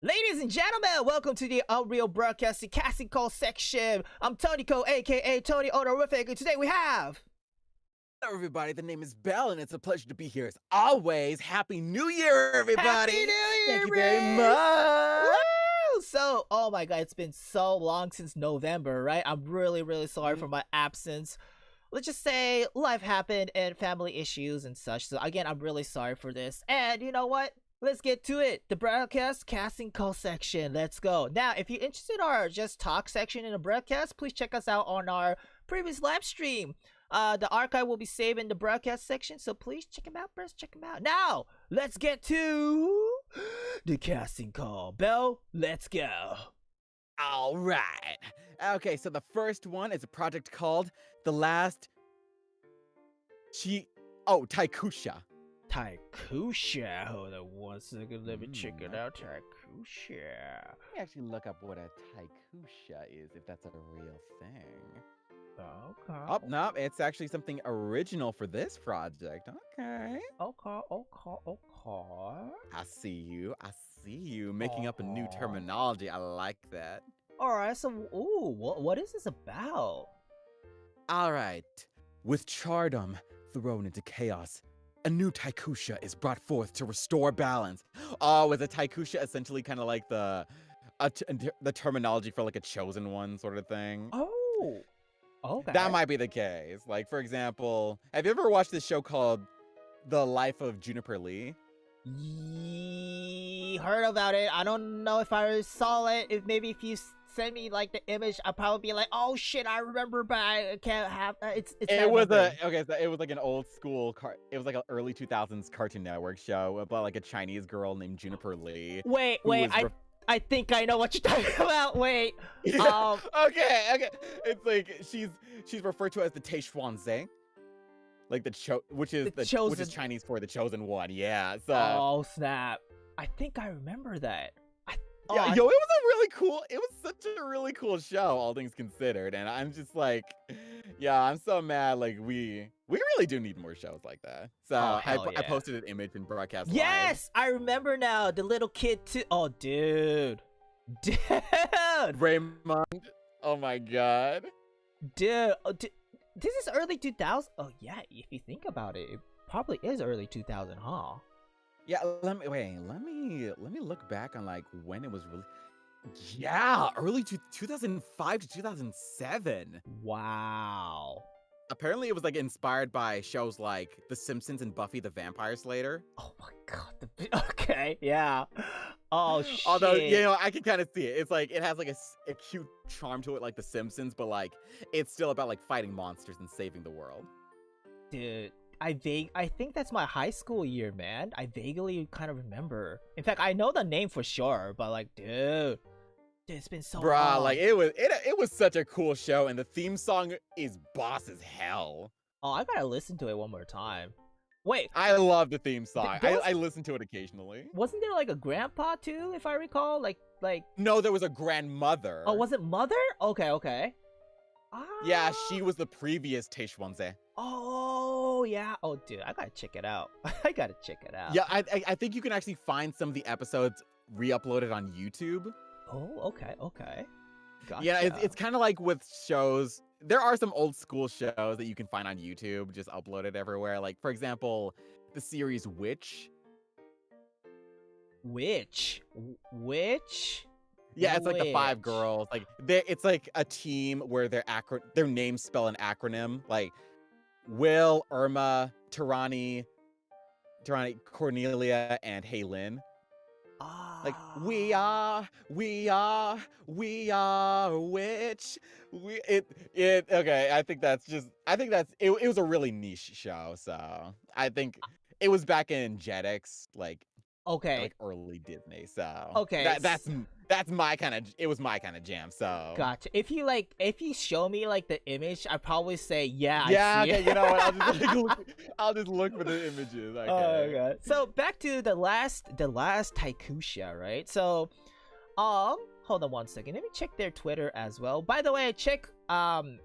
Ladies and gentlemen, welcome to the Unreal Broadcasting casting call section. I'm Tony Ko, aka Tony Honorific, and today we have... Hello everybody, the name is Belle, and it's a pleasure to be here as always. Happy New Year, everybody! Happy New Year, Thank you very much! Woo! So, oh my god, it's been so long since November, right? I'm really sorry for my absence. Let's just say life happened and family issues and such. So again, I'm really sorry for this. And you know what? Let's get to it. The broadcast casting call section. Let's go. Now, if you're interested in our just talk section in the broadcast, please check us out on our previous live stream. The archive will be saved in the broadcast section, so please check them out, bros. Check them out. Now, let's get to the casting call. Belle, let's go. All right. Okay, so the first one is a project called The Last... Tykusha. Tykusha. Hold on one second. Let me check it out. Tykusha. Let me actually look up what a Tykusha is, if that's a real thing. Okay. Oh, no, it's actually something original for this project. Okay. Okay. I see you. Making up a new terminology. I like that. Alright, so, what is this about? Alright. With Chardom thrown into chaos, a new Tykusha is brought forth to restore balance. Oh, is a Tykusha essentially kind of like the terminology for like a chosen one sort of thing? Oh, okay. That might be the case. Like, for example, have you ever watched this show called The Life of Juniper Lee? Heard about it. I don't know if I saw it. If you send me like the image, I'll probably be like, oh shit, I remember, but I can't have it was like an old school it was like an early 2000s Cartoon Network show about like a Chinese girl named Juniper Lee. Wait, I think I know what you're talking about. Wait. Okay. It's like she's referred to as the Teishuanze. Like which is Chinese for the chosen one. Yeah. So oh snap. I think I remember that. It was such a really cool show, all things considered. And I'm just like, yeah, I'm so mad. Like we really do need more shows like that. So I posted an image in Broadcast Yes, Live. I remember now. The little kid too. Oh, dude. Raymond. Oh my god. Dude. This is early 2000. Oh yeah, if you think about it, it probably is early 2000, huh? Yeah, let me look back on like when it was really. Yeah, early 2005 to 2007. Wow. Apparently it was like inspired by shows like The Simpsons and Buffy the Vampire Slayer. Oh my god. Okay, yeah. Oh shit. Although, you know, I can kind of see it. It's like it has like a cute charm to it like The Simpsons, but like it's still about like fighting monsters and saving the world. Dude, I think that's my high school year, man. I vaguely kind of remember. In fact, I know the name for sure, but like, dude, it's been so long. Like it was such a cool show, and the theme song is boss as hell. Oh, I gotta listen to it one more time. Wait, I love the theme song. I listen to it occasionally. Wasn't there like a grandpa too, if I recall? Like No, there was a grandmother. Oh, was it mother? Okay. Yeah, she was the previous Teishuanze. Oh, yeah. Oh, dude, I gotta check it out. Yeah, I think you can actually find some of the episodes re-uploaded on YouTube. Oh, okay. Gotcha. Yeah, it's kind of like with shows. There are some old school shows that you can find on YouTube, just uploaded everywhere. Like, for example, the series Witch. Witch? Yeah, it's like the 5 girls. Like it's like a team where their names spell an acronym, like Will, Irma, Tarani, Cornelia, and Haylin. Like Ah. we are a witch. Okay. I think that's it. It was a really niche show, so I think it was back in Jetix, Okay. like early Disney. So Okay. that's my kind of. It was my kind of jam. So Gotcha. If you show me like the image, I'd probably say, yeah, I yeah. see Okay. it. You know what? I'll just look for the images. Oh Okay. my god. So back to the last Tykusha, right? So hold on one second. Let me check their Twitter as well. By the way, check Annocation,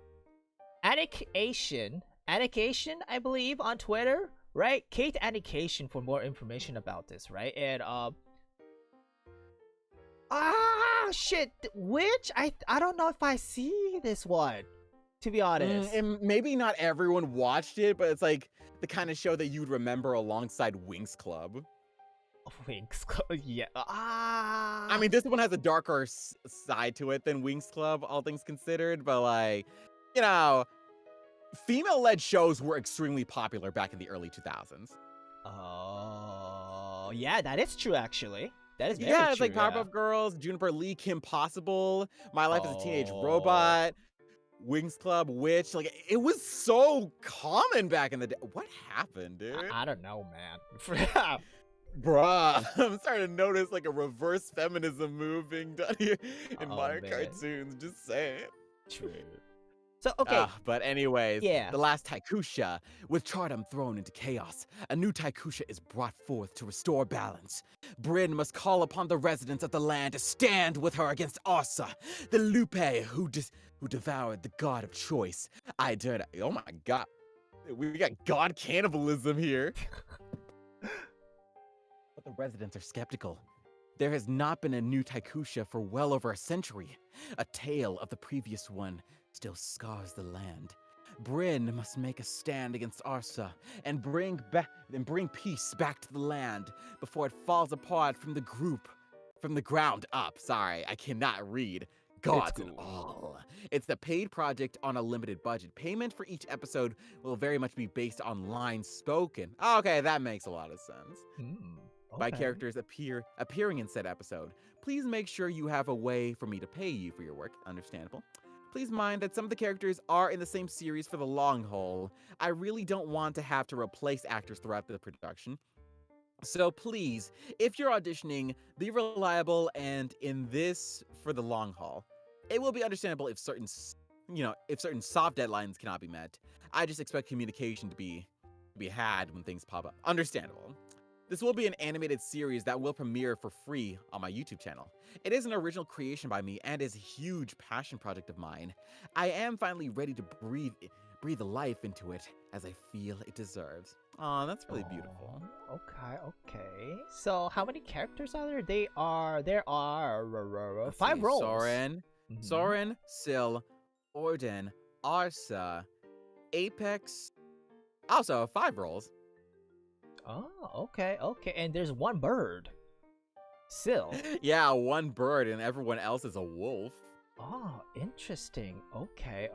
I believe, on Twitter, right? Kate Annocation for more information about this, right? And shit, which I don't know if I see this one, to be honest. And maybe not everyone watched it, but it's like the kind of show that you'd remember alongside Winx Club. Winx Club, yeah. I mean, this one has a darker side to it than Winx Club, all things considered, but like, you know, female-led shows were extremely popular back in the early 2000s. Oh, yeah, that is true, actually. That is very yeah, it's true, like Powerpuff Girls, Juniper Lee, Kim Possible, My Life as a Teenage Robot, Winx Club, Witch. Like, it was so common back in the day. What happened, dude? I don't know, man. Bruh, I'm starting to notice like a reverse feminism move being done here in modern man. cartoons. Just saying. True. So, okay. But anyways, yeah. The last Tykusha, with Chardom thrown into chaos, a new Tykusha is brought forth to restore balance. Bryn must call upon the residents of the land to stand with her against Arsa, the Lupe who devoured the god of choice. Oh my god. We got god cannibalism here. But the residents are skeptical. There has not been a new Tykusha for well over a century. A tale of the previous one still scars the land. Bryn must make a stand against Arsa and bring peace back to the land before it falls apart from the ground up. Sorry, I cannot read. Gods and all. It's the paid project on a limited budget. Payment for each episode will very much be based on lines spoken. Okay, that makes a lot of sense. By characters appearing in said episode. Please make sure you have a way for me to pay you for your work. Understandable. Please mind that some of the characters are in the same series for the long haul. I really don't want to have to replace actors throughout the production. So please, if you're auditioning, be reliable and in this for the long haul. It will be understandable if certain soft deadlines cannot be met. I just expect communication to be had when things pop up. Understandable. This will be an animated series that will premiere for free on my YouTube channel. It is an original creation by me and is a huge passion project of mine. I am finally ready to breathe life into it as I feel it deserves. Aw, that's really beautiful. Okay. So how many characters are there? There are 5 roles. Soren, Syl, Orden, Arsa, Apex. Also 5 roles. Oh, okay. And there's 1 bird. Syl. Yeah, 1 bird and everyone else is a wolf. Oh, interesting. Okay.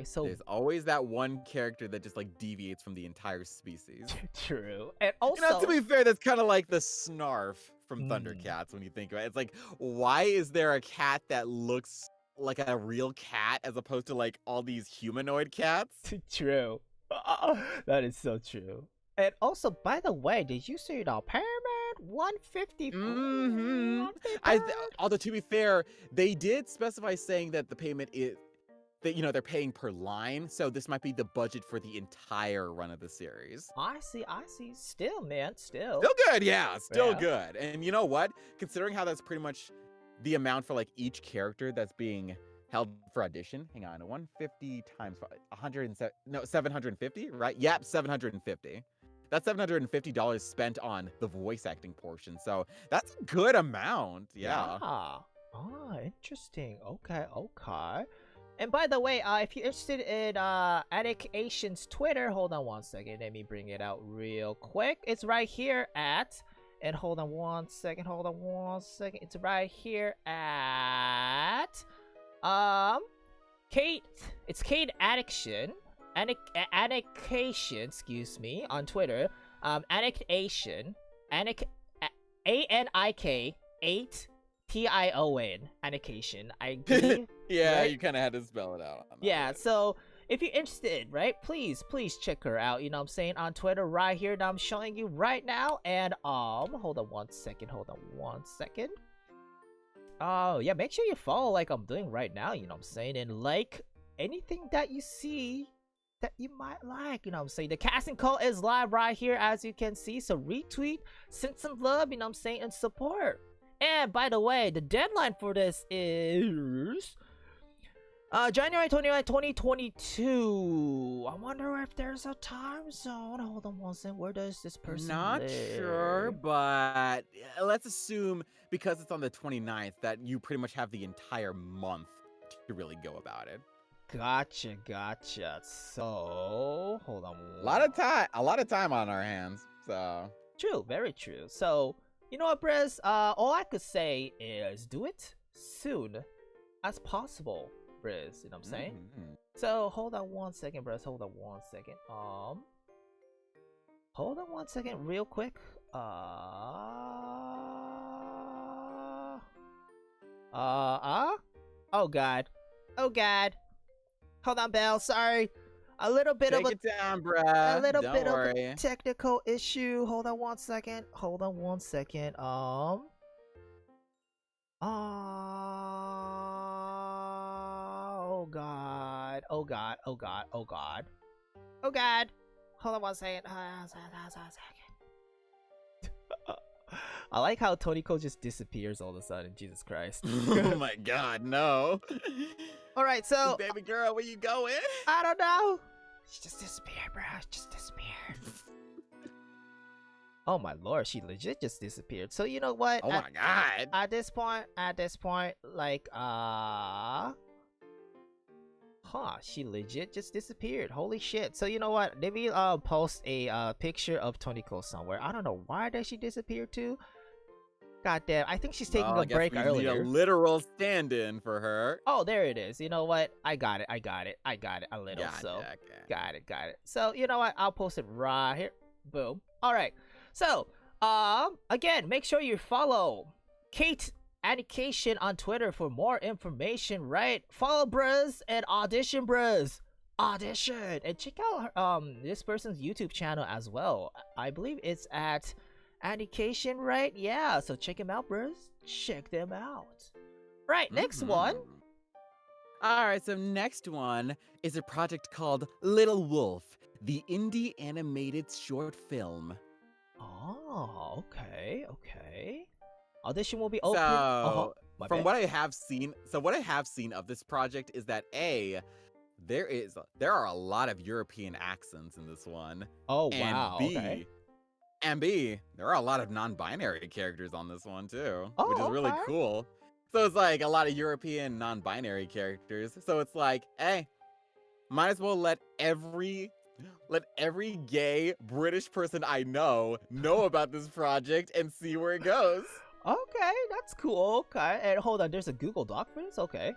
So there's always that one character that just like deviates from the entire species. True. And also, to be fair, that's kind of like the Snarf from Thundercats when you think about it. It's like, why is there a cat that looks like a real cat as opposed to like all these humanoid cats? True. That is so true. And also, by the way, did you see the payment? 150. Although to be fair, they did specify saying that the payment is that they're paying per line, so this might be the budget for the entire run of the series. I see. Still, man, still good. Yeah, good. And you know what? Considering how that's pretty much the amount for like each character that's being held for audition. Hang on, 150 times 750, right? Yep, 750. That's $750 spent on the voice acting portion. So that's a good amount. Yeah. Oh, interesting. Okay. And by the way, if you're interested in Annocation's Twitter, hold on one second. Let me bring it out real quick. It's right here and hold on one second. It's right here at Kate. It's Kate Annocation, excuse me, on Twitter. Annocation, 8 Tion Animation, I believe. Yeah, right? you kind of had to spell it out. On that Yeah, one. so if you're interested, right, please check her out, you know what I'm saying, on Twitter right here that I'm showing you right now. And hold on one second. Oh yeah, make sure you follow like I'm doing right now, you know what I'm saying, and like anything that you see that you might like, you know what I'm saying. The casting call is live right here, as you can see, so retweet, send some love, you know what I'm saying, and support. And by the way, the deadline for this is January 29, 2022. I wonder if there's a time zone. Hold on one second. Where does this person Not live? sure, but let's assume because it's on the 29th that you pretty much have the entire month to really go about it. Gotcha. So, hold on. A lot of time on our hands. So True, very true. So, you know what, Briz? All I could say is do it soon as possible, Briz. You know what I'm saying? Mhm. So, hold on one second, Briz. Hold on one second, real quick. Oh God. Hold on, Belle. Sorry. A little bit Take of it down, bruh. a little Don't bit worry. of a technical issue. Hold on one second. Oh God. Hold on one second. I like how Toniko just disappears all of a sudden. Jesus Christ. Oh my God, no. All right, so Baby girl, where you going? I don't know. She just disappeared, bro. Just disappeared. Oh my lord, she legit just disappeared. So you know what? Oh my God. At this point, like she legit just disappeared. Holy shit. So you know what? Let me post a picture of Toniko somewhere. I don't know why did she disappear too. God damn, I think she's taking a break we need earlier. a literal stand-in for her. Oh, there it is. You know what? I got it a little. Gotcha, So okay. got it. So you know what? I'll post it right here. Boom. All right. So again, make sure you follow Kate Animation on Twitter for more information. Right? Follow Bruz and Audition Bruz. Audition and check out this person's YouTube channel as well. I believe it's at Animation, right? Yeah. So check him out, Bruz. Check them out. Right, next one. All right, so next one is a project called Little Wolf, the indie animated short film. Oh, okay. Audition will be open. So, Bad. what I have seen of this project is that there are a lot of European accents in this one. Oh, and wow. Okay. And B, there are a lot of non-binary characters on this one too, Oh, which is really okay. cool. So it's like a lot of European non-binary characters. So it's like, hey, might as well let every gay British person I know about this project and see where it goes. Okay, that's cool. Okay, and hold on, there's a Google Doc for this? Okay.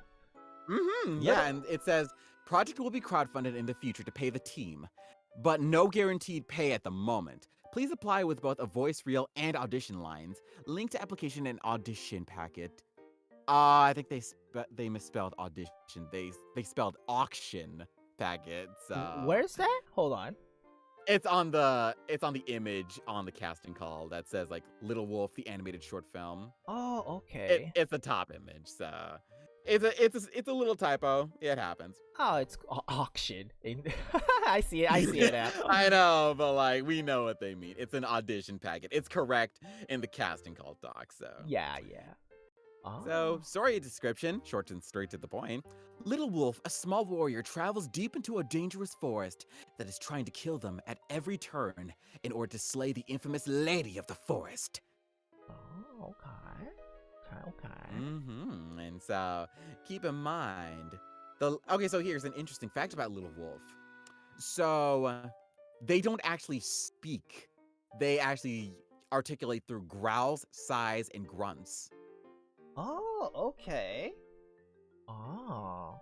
Yeah, and it says, project will be crowdfunded in the future to pay the team, but no guaranteed pay at the moment. Please apply with both a voice reel and audition lines. Link to application and audition packet. I think they misspelled audition. They spelled auction packet. So where's that? Hold on. It's on the image on the casting call that says like Little Wolf, the animated short film. Oh, okay. It's the top image, so it's a little typo. It happens. Oh, it's auction. I see it now. I know, but like we know what they mean. It's an audition packet. It's correct in the casting call doc. So yeah. Oh. So, story description, short and straight to the point. Little Wolf, a small warrior, travels deep into a dangerous forest that is trying to kill them at every turn in order to slay the infamous Lady of the Forest. Oh, okay. And so, keep in mind, so here's an interesting fact about Little Wolf. So, they don't actually speak. They actually articulate through growls, sighs, and grunts. Oh, okay. Oh.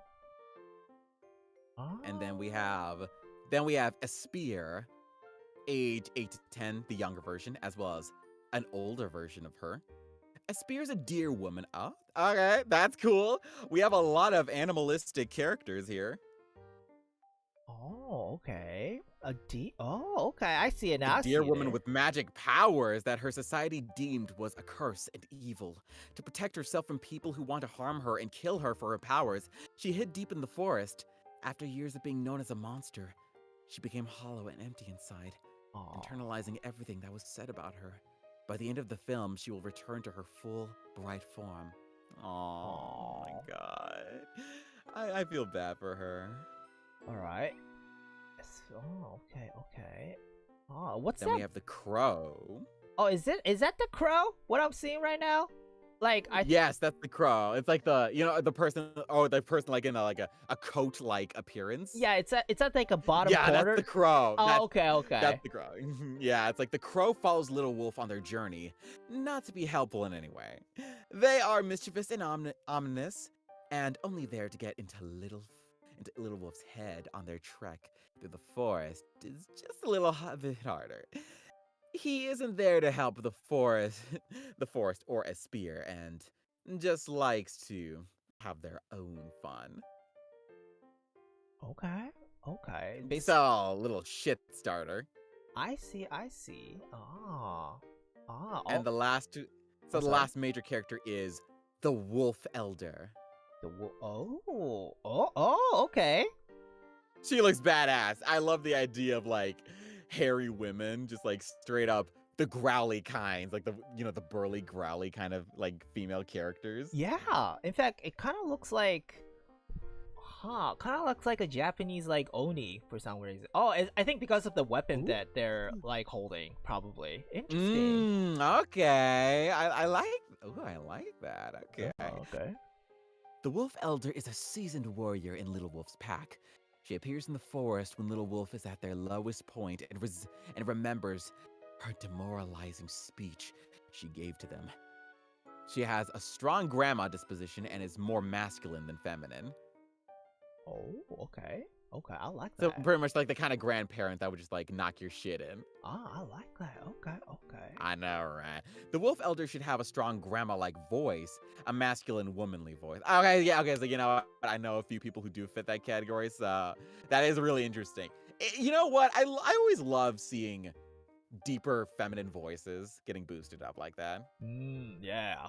And then we have Espear, age 8 to 10, the younger version, as well as an older version of her. Spear's a deer woman. Oh, okay, that's cool. We have a lot of animalistic characters here. Oh, okay. Oh, okay. I see it A now. I deer see woman it. with magic powers that her society deemed was a curse and evil. To protect herself from people who want to harm her and kill her for her powers, she hid deep in the forest. After years of being known as a monster, she became hollow and empty inside, Oh, internalizing everything that was said about her. By the end of the film, she will return to her full, bright form. Oh my oh. god. I feel bad for her. All right. Oh, okay, okay. Oh, what's Then that? we have the crow. Oh, is that the crow? What I'm seeing right now? Like Yes, that's the crow. It's like the person, like in a coat like appearance. yeah, it's at like a bottom Yeah, corner. that's the crow. Oh, okay, okay. That's the crow. Yeah, it's like the crow follows Little Wolf on their journey, not to be helpful in any way. They are mischievous and ominous, and only there to get into Little Wolf's head on their trek through the forest is just a little bit harder. He isn't there to help the forest, the forest or a spear, and just likes to have their own fun. Okay, okay. So, little shit starter. I see, I see. Ah, And oh, the sorry. last major character is the Wolf Elder. Okay. She looks badass. I love the idea of like hairy women, just like straight up the growly kinds, like the burly growly kind of like female characters. Yeah. In fact, it kind of looks like, kind of looks like a Japanese like oni for some reason. Oh, I think because of the weapon Ooh. that they're like holding, probably. Interesting. Okay. I like. Oh, I like that. Okay. Oh, okay. The Wolf Elder is a seasoned warrior in Little Wolf's pack. She appears in the forest when Little Wolf is at their lowest point and remembers her demoralizing speech she gave to them. She has a strong grandma disposition and is more masculine than feminine. Oh, okay. Okay, I like So that. pretty much like the kind of grandparent that would just like knock your shit in. I like that. Okay, okay. I know, right? The Wolf Elder should have a strong grandma-like voice, a masculine, womanly voice. Okay, yeah, okay, so you know what? I know a few people who do fit that category, so that is really interesting. You know what? I always love seeing deeper feminine voices getting boosted up like that. Yeah.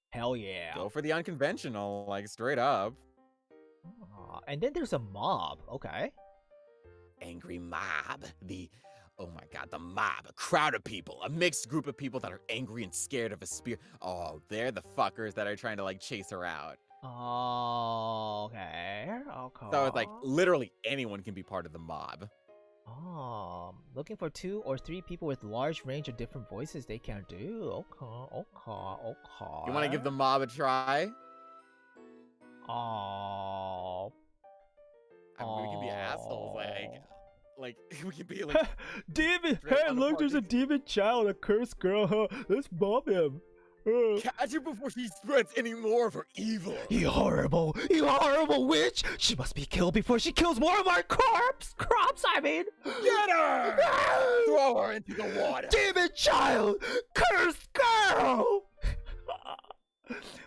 Hell yeah. Go for the unconventional, like straight up. And then there's a mob. Okay. Angry mob. Oh my god, the mob. A crowd of people. A mixed group of people that are angry and scared of a spear. Oh, they're the fuckers that are trying to like chase her out. Oh, okay. Okay. So it's like literally anyone can be part of the mob. Looking for 2 or 3 people with large range of different voices they can do. Okay. You want to give the mob a try? Oh. I mean, we can be assholes, like we can be like demon. straight Hey, on the look, there's a party. demon child, a cursed girl. Huh? Let's mob him. Catch her before she spreads any more of her evil. You horrible witch! She must be killed before she kills more of our crops, I mean! Get her! Throw her into the water! Demon child! Cursed girl!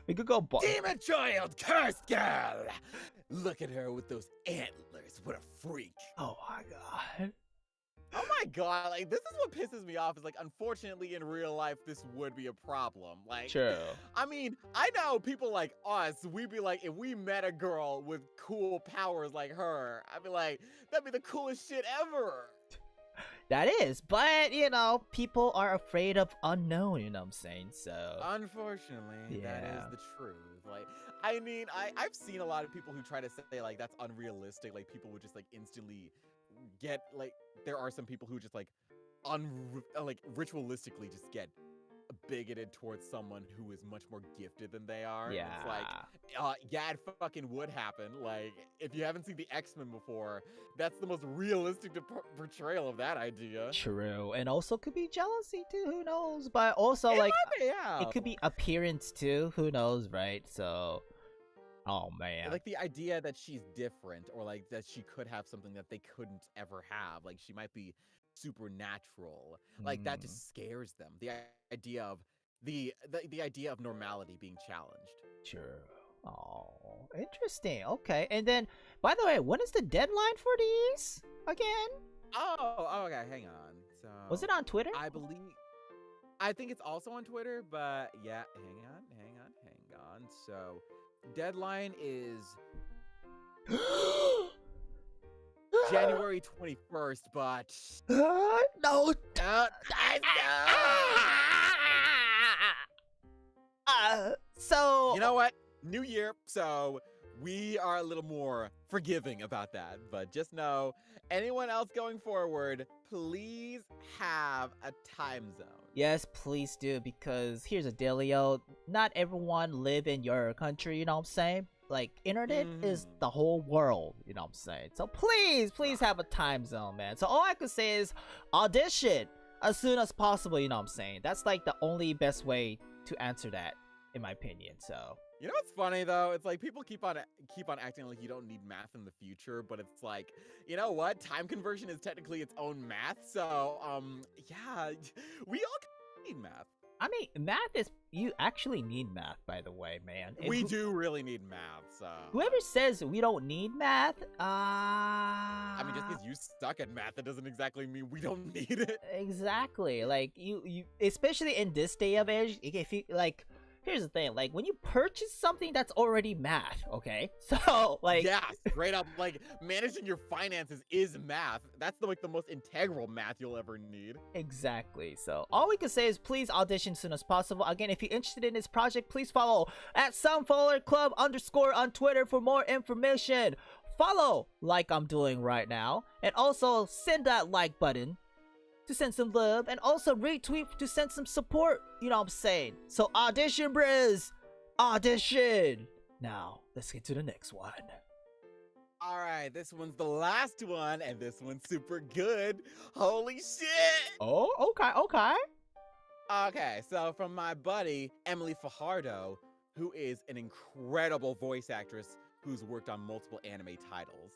We could go Demon child! Cursed girl! Look at her with those antlers. What a freak. Oh my god. Oh my god, like this is what pisses me off is like unfortunately in real life this would be a problem. Like True. I mean, I know people like us, we'd be like if we met a girl with cool powers like her, I'd be like, that'd be the coolest shit ever. That is, but you know, people are afraid of unknown, you know what I'm saying? So Unfortunately, that Yeah. is the truth. Like I mean, I've seen a lot of people who try to say like that's unrealistic, like people would just like instantly get like there are some people who just like like ritualistically just get bigoted towards someone who is much more gifted than they are. And it's like, yeah, it fucking would happen. Like, if you haven't seen the X-Men before, that's the most realistic portrayal of that idea. True. And also could be jealousy too, who knows? But also It like might be, yeah. it could be appearance too, who knows, right? So oh man. Like the idea that she's different or like that she could have something that they couldn't ever have. Like she might be supernatural. Like that just scares them. The idea of the idea of normality being challenged. Sure. Oh, interesting. Okay. And then, by the way, when is the deadline for these again? Oh, okay, hang on. So Was it on Twitter? I think it's also on Twitter, but yeah, hang on. So deadline is January 21st, but No. So you know what? New year, so we are a little more forgiving about that. But just know, anyone else going forward, please have a time zone. yes, please do, because here's a dealio. Not everyone live in your country, you know what I'm saying? Like, internet is the whole world, you know what I'm saying? So please have a time zone, man. So all I could say is audition as soon as possible, you know what I'm saying? That's like the only best way to answer that, in my opinion. So you know what's funny though? It's like people keep on acting like you don't need math in the future, but it's like, you know what? Time conversion is technically its own math. So yeah, we all need math. I mean, math is, you actually need math, by the way, man. We do really need math, so whoever says we don't need math, I mean, just because you suck at math, that doesn't exactly mean we don't need it. exactly. Like you especially in this day of age, if you like, here's the thing, like when you purchase something, that's already math, okay? So like, yeah, straight up, like managing your finances is math. That's the most integral math you'll ever need. exactly. So all we can say is please audition as soon as possible. Again, if you're interested in this project, please follow at @somefollowerclub_ on Twitter for more information. Follow like I'm doing right now, and also send that like button to send some love, and also retweet to send some support, you know what I'm saying? So audition, Briz! Audition! Now, let's get to the next one. All right, this one's the last one, and this one's super good. Holy shit! Oh, okay. Okay, so from my buddy, Emily Fajardo, who is an incredible voice actress who's worked on multiple anime titles,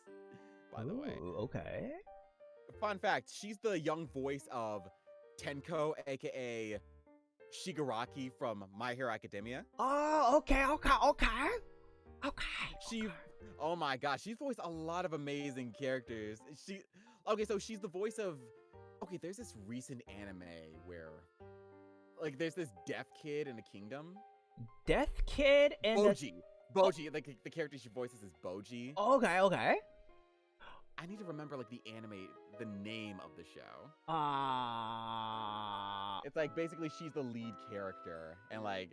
by the way. Okay. Fun fact, she's the young voice of Tenko, aka Shigaraki from My Hero Academia. Oh, okay. Oh my gosh, she's voiced a lot of amazing characters. So she's the voice of, there's this recent anime where, like, there's this deaf kid in a kingdom. Death Kid and Boji, like the character she voices is Boji. Okay. I need to remember like the name of the show. It's like basically she's the lead character, and like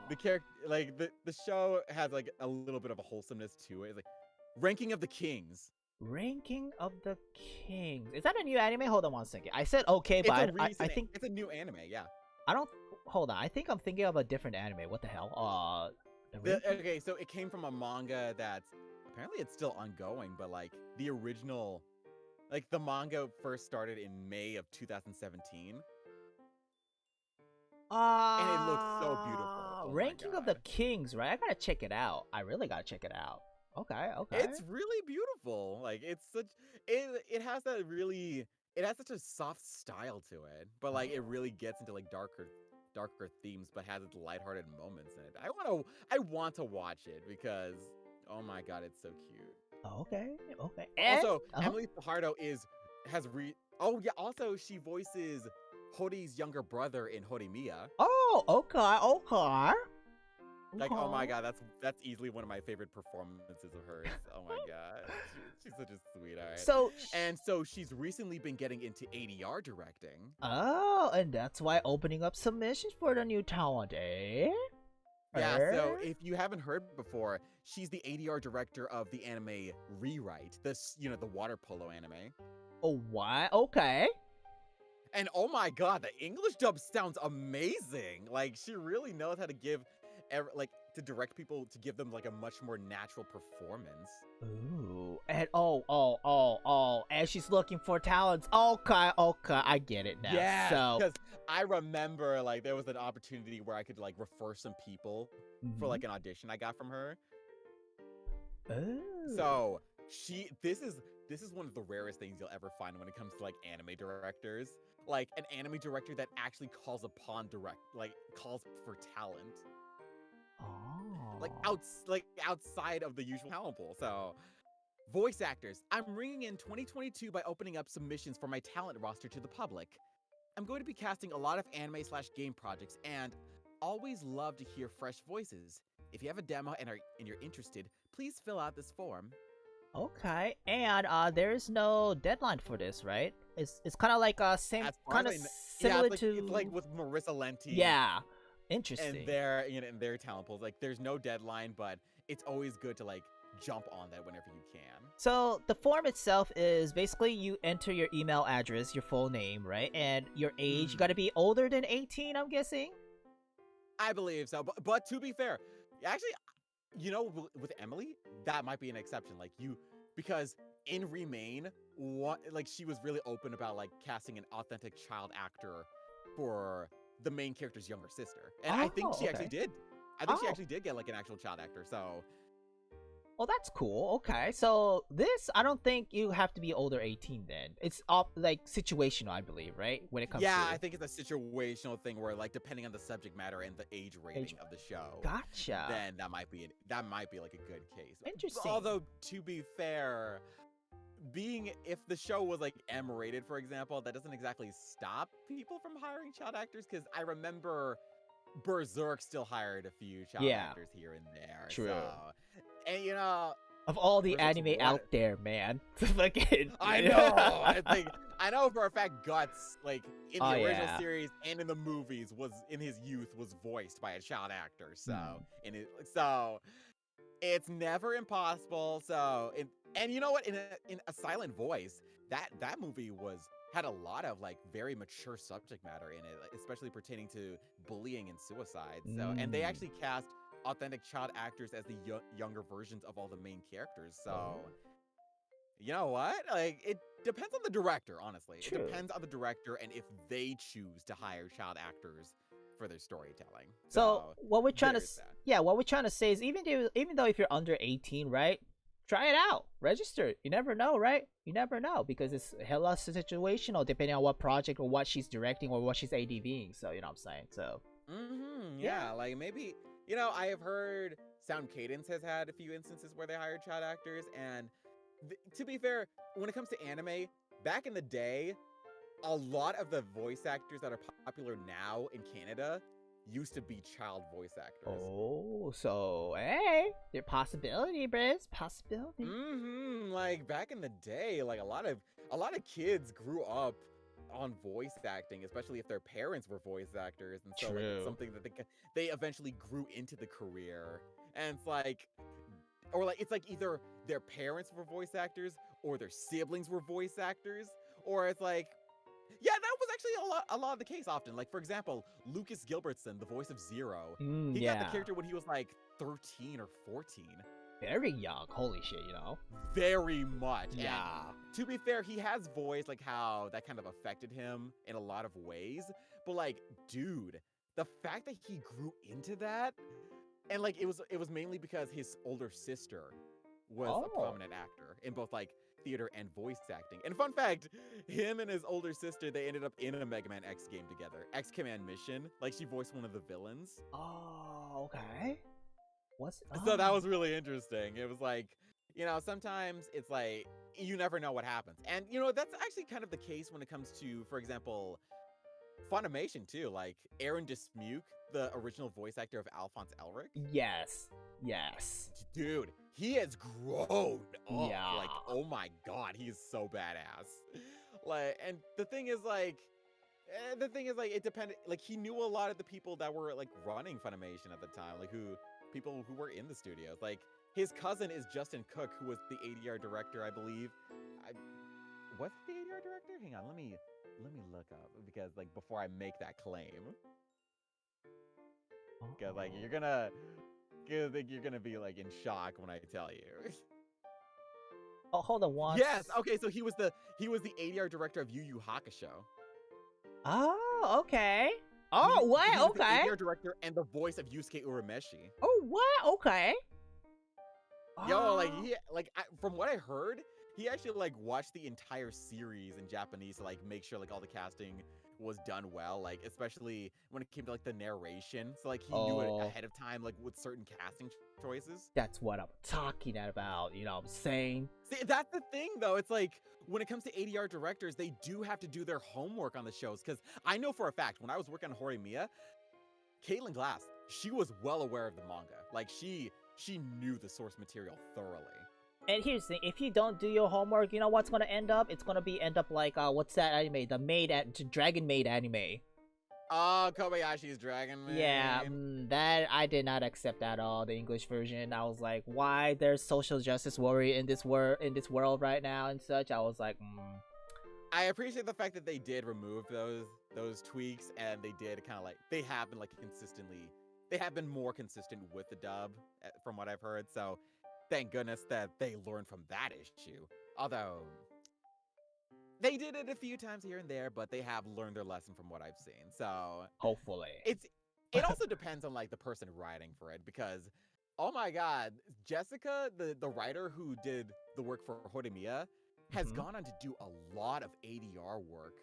the character, like the show has like a little bit of a wholesomeness to it. It's like Ranking of the Kings. Ranking of the Kings. Is that a new anime? Hold on one second. I said okay, but I think it's a new anime. Yeah. Hold on. I think I'm thinking of a different anime. What the hell? Okay, so it came from a manga that's apparently it's still ongoing, but like the original, like the manga first started in May of 2017. And it looks so beautiful. Oh Ranking of the Kings, right? I gotta check it out. I really gotta check it out. Okay. It's really beautiful. Like it has such a soft style to it, but like it really gets into like darker themes, but has its lighthearted moments in it. I want to watch it because oh my god, it's so cute. Okay. Also, Emily Fajardo also she voices Hori's younger brother in Horimiya. Oh, okay. Like, oh my god, that's easily one of my favorite performances of hers. Oh my god, she's such a sweetheart. So she's recently been getting into ADR directing. Oh, and that's why opening up submissions for the new talent, eh? Yeah, so if you haven't heard before, she's the ADR director of the anime Rewrite, the water polo anime. Oh, what? Okay. And oh my god, the English dub sounds amazing. Like, she really knows how to to direct people, to give them like a much more natural performance. Ooh, and and she's looking for talents. Okay, I get it now. Yeah, so because I remember like there was an opportunity where I could like refer some people for like an audition I got from her. Oh. So this is one of the rarest things you'll ever find when it comes to like anime directors. Like an anime director that actually calls calls for talent. Oh. Outside of the usual talent pool. So, voice actors. I'm ringing in 2022 by opening up submissions for my talent roster to the public. I'm going to be casting a lot of anime/game projects and always love to hear fresh voices. If you have a demo and you're interested, please fill out this form. Okay, and there's no deadline for this, right? It's kind of like same kind of similar to it's like with Marissa Lenti. Yeah, interesting. And their talent pools, like there's no deadline, but it's always good to like jump on that whenever you can. So the form itself is basically you enter your email address, your full name, right, and your age. You got to be older than 18, I'm guessing. I believe so, but to be fair, actually, you know, with Emily, that might be an exception. Because in Remain, she was really open about like casting an authentic child actor for the main character's younger sister, and I think she actually did. I think she actually did get like an actual child actor. So, well, that's cool. Okay, so this, I don't think you have to be older 18 then. It's like situational, I believe, right? When it comes to... I think it's a situational thing where like depending on the subject matter and the age rating of the show. Gotcha. Then that might be like a good case. Interesting. Although to be fair, if the show was like M-rated, for example, that doesn't exactly stop people from hiring child actors, because I remember Berserk still hired a few child actors here and there. True. So, and you know, of all the anime out there, man, I know. I know for a fact Guts, like in the original series and in the movies, was in his youth was voiced by a child actor. So so it's never impossible. So and you know what? In a silent voice, that movie had a lot of like very mature subject matter in it, especially pertaining to bullying and suicide. So and they actually cast authentic child actors as the younger versions of all the main characters. So you know what? Like, it depends on the director, honestly. True. It depends on the director and if they choose to hire child actors for their storytelling. So what we're trying to say is even though if you're under 18, right? Try it out. Register. You never know, right? You never know, because it's hella situational depending on what project or what she's directing or what she's ADVing. So, you know what I'm saying? So yeah, like maybe, you know, I have heard Sound Cadence has had a few instances where they hired child actors, and to be fair, when it comes to anime, back in the day, a lot of the voice actors that are popular now in Canada used to be child voice actors. Oh, so hey, there's possibility, Briz. Possibility. Like back in the day, like a lot of kids grew up on voice acting, especially if their parents were voice actors, and so like, it's something that they eventually grew into the career. And it's like, or like it's like either their parents were voice actors or their siblings were voice actors, or it's like, yeah, that was actually a lot of the case often. Like, for example, Lucas Gilbertson, the voice of Zero, he got the character when he was like 13 or 14. Very young, holy shit, you know? Very much. Yeah. And to be fair, he has voice, like how that kind of affected him in a lot of ways. But like, dude, the fact that he grew into that, and like it was mainly because his older sister was a prominent actor in both like theater and voice acting. And fun fact, him and his older sister, they ended up in a Mega Man X game together. X Command Mission. Like, she voiced one of the villains. Oh, okay. So that was really interesting. It was like, you know, sometimes it's like, you never know what happens. And, you know, that's actually kind of the case when it comes to, for example, Funimation too. Like, Aaron Dismuke, the original voice actor of Alphonse Elric. Yes. Dude, he has grown up. Yeah. Like, oh my god, he is so badass. Like, and the thing is like, it depended, like, he knew a lot of the people that were like running Funimation at the time, like people who were in the studios. Like, his cousin is Justin Cook, who was the ADR director, I believe. Was he the ADR director? Hang on, let me look up, because like before I make that claim, because like you're gonna be like in shock when I tell you. Oh, hold on one. Yes. Okay. So he was the ADR director of Yu Yu Hakusho. Oh, okay. Oh, what? He was okay. the ADR director and the voice of Yusuke Urameshi. Oh, what? Okay. Yo, like from what I heard, like watched the entire series in Japanese to like make sure like all the casting was done well, like especially when it came to like the narration. So like he knew it Oh, ahead of time, like with certain casting choices. that's what I'm talking about. You know what I'm saying? See, that's the thing though. It's like when it comes to ADR directors, they do have to do their homework on the shows. Because I know for a fact when I was working on Horimiya, Caitlin Glass, she was well aware of the manga. Like she knew the source material thoroughly. And here's the thing: if you don't do your homework, you know what's gonna end up? It's gonna end up like what's that anime? The Dragon Maid anime. Oh, Kobayashi's Dragon Maid. Yeah, that I did not accept at all. The English version, I was like, why there's social justice warrior in this world right now and such. I was like, I appreciate the fact that they did remove those tweaks, and they did kind of like they have been more consistent with the dub from what I've heard. So thank goodness that they learned from that issue. Although they did it a few times here and there, but they have learned their lesson from what I've seen. So hopefully. It also depends on like the person writing for it, because oh my god, Jessica, the writer who did the work for Horimiya, has gone on to do a lot of ADR work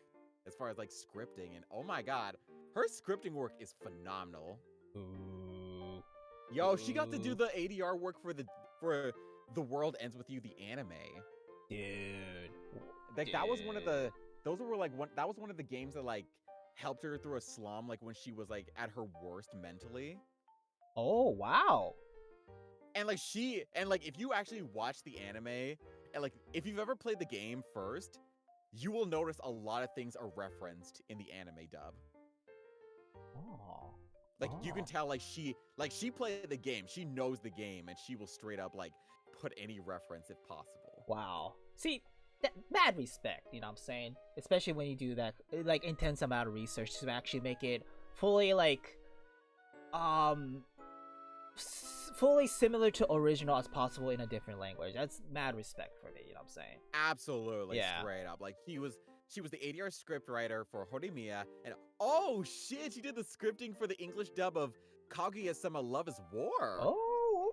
as far as like scripting, and oh my god, her scripting work is phenomenal. Ooh. Yo, she got to do the ADR work for The World Ends With You, the anime. Dude. Like that was one of the that was one of the games that like helped her through a slum, like when she was like at her worst mentally. Oh, wow. And like if you actually watch the anime, and like if you've ever played the game first, you will notice a lot of things are referenced in the anime dub. Oh. Like you can tell like she played the game, she knows the game, and she will straight up like put any reference if possible. Wow. See, mad respect, you know what I'm saying? Especially when you do that, like, intense amount of research to actually make it fully, like, fully similar to original as possible in a different language. That's mad respect for me, you know what I'm saying? Absolutely, Yeah. straight up. Like she was the ADR script writer for Horimiya, and oh shit, she did the scripting for the English dub of Kaguya-sama Love is War. Oh,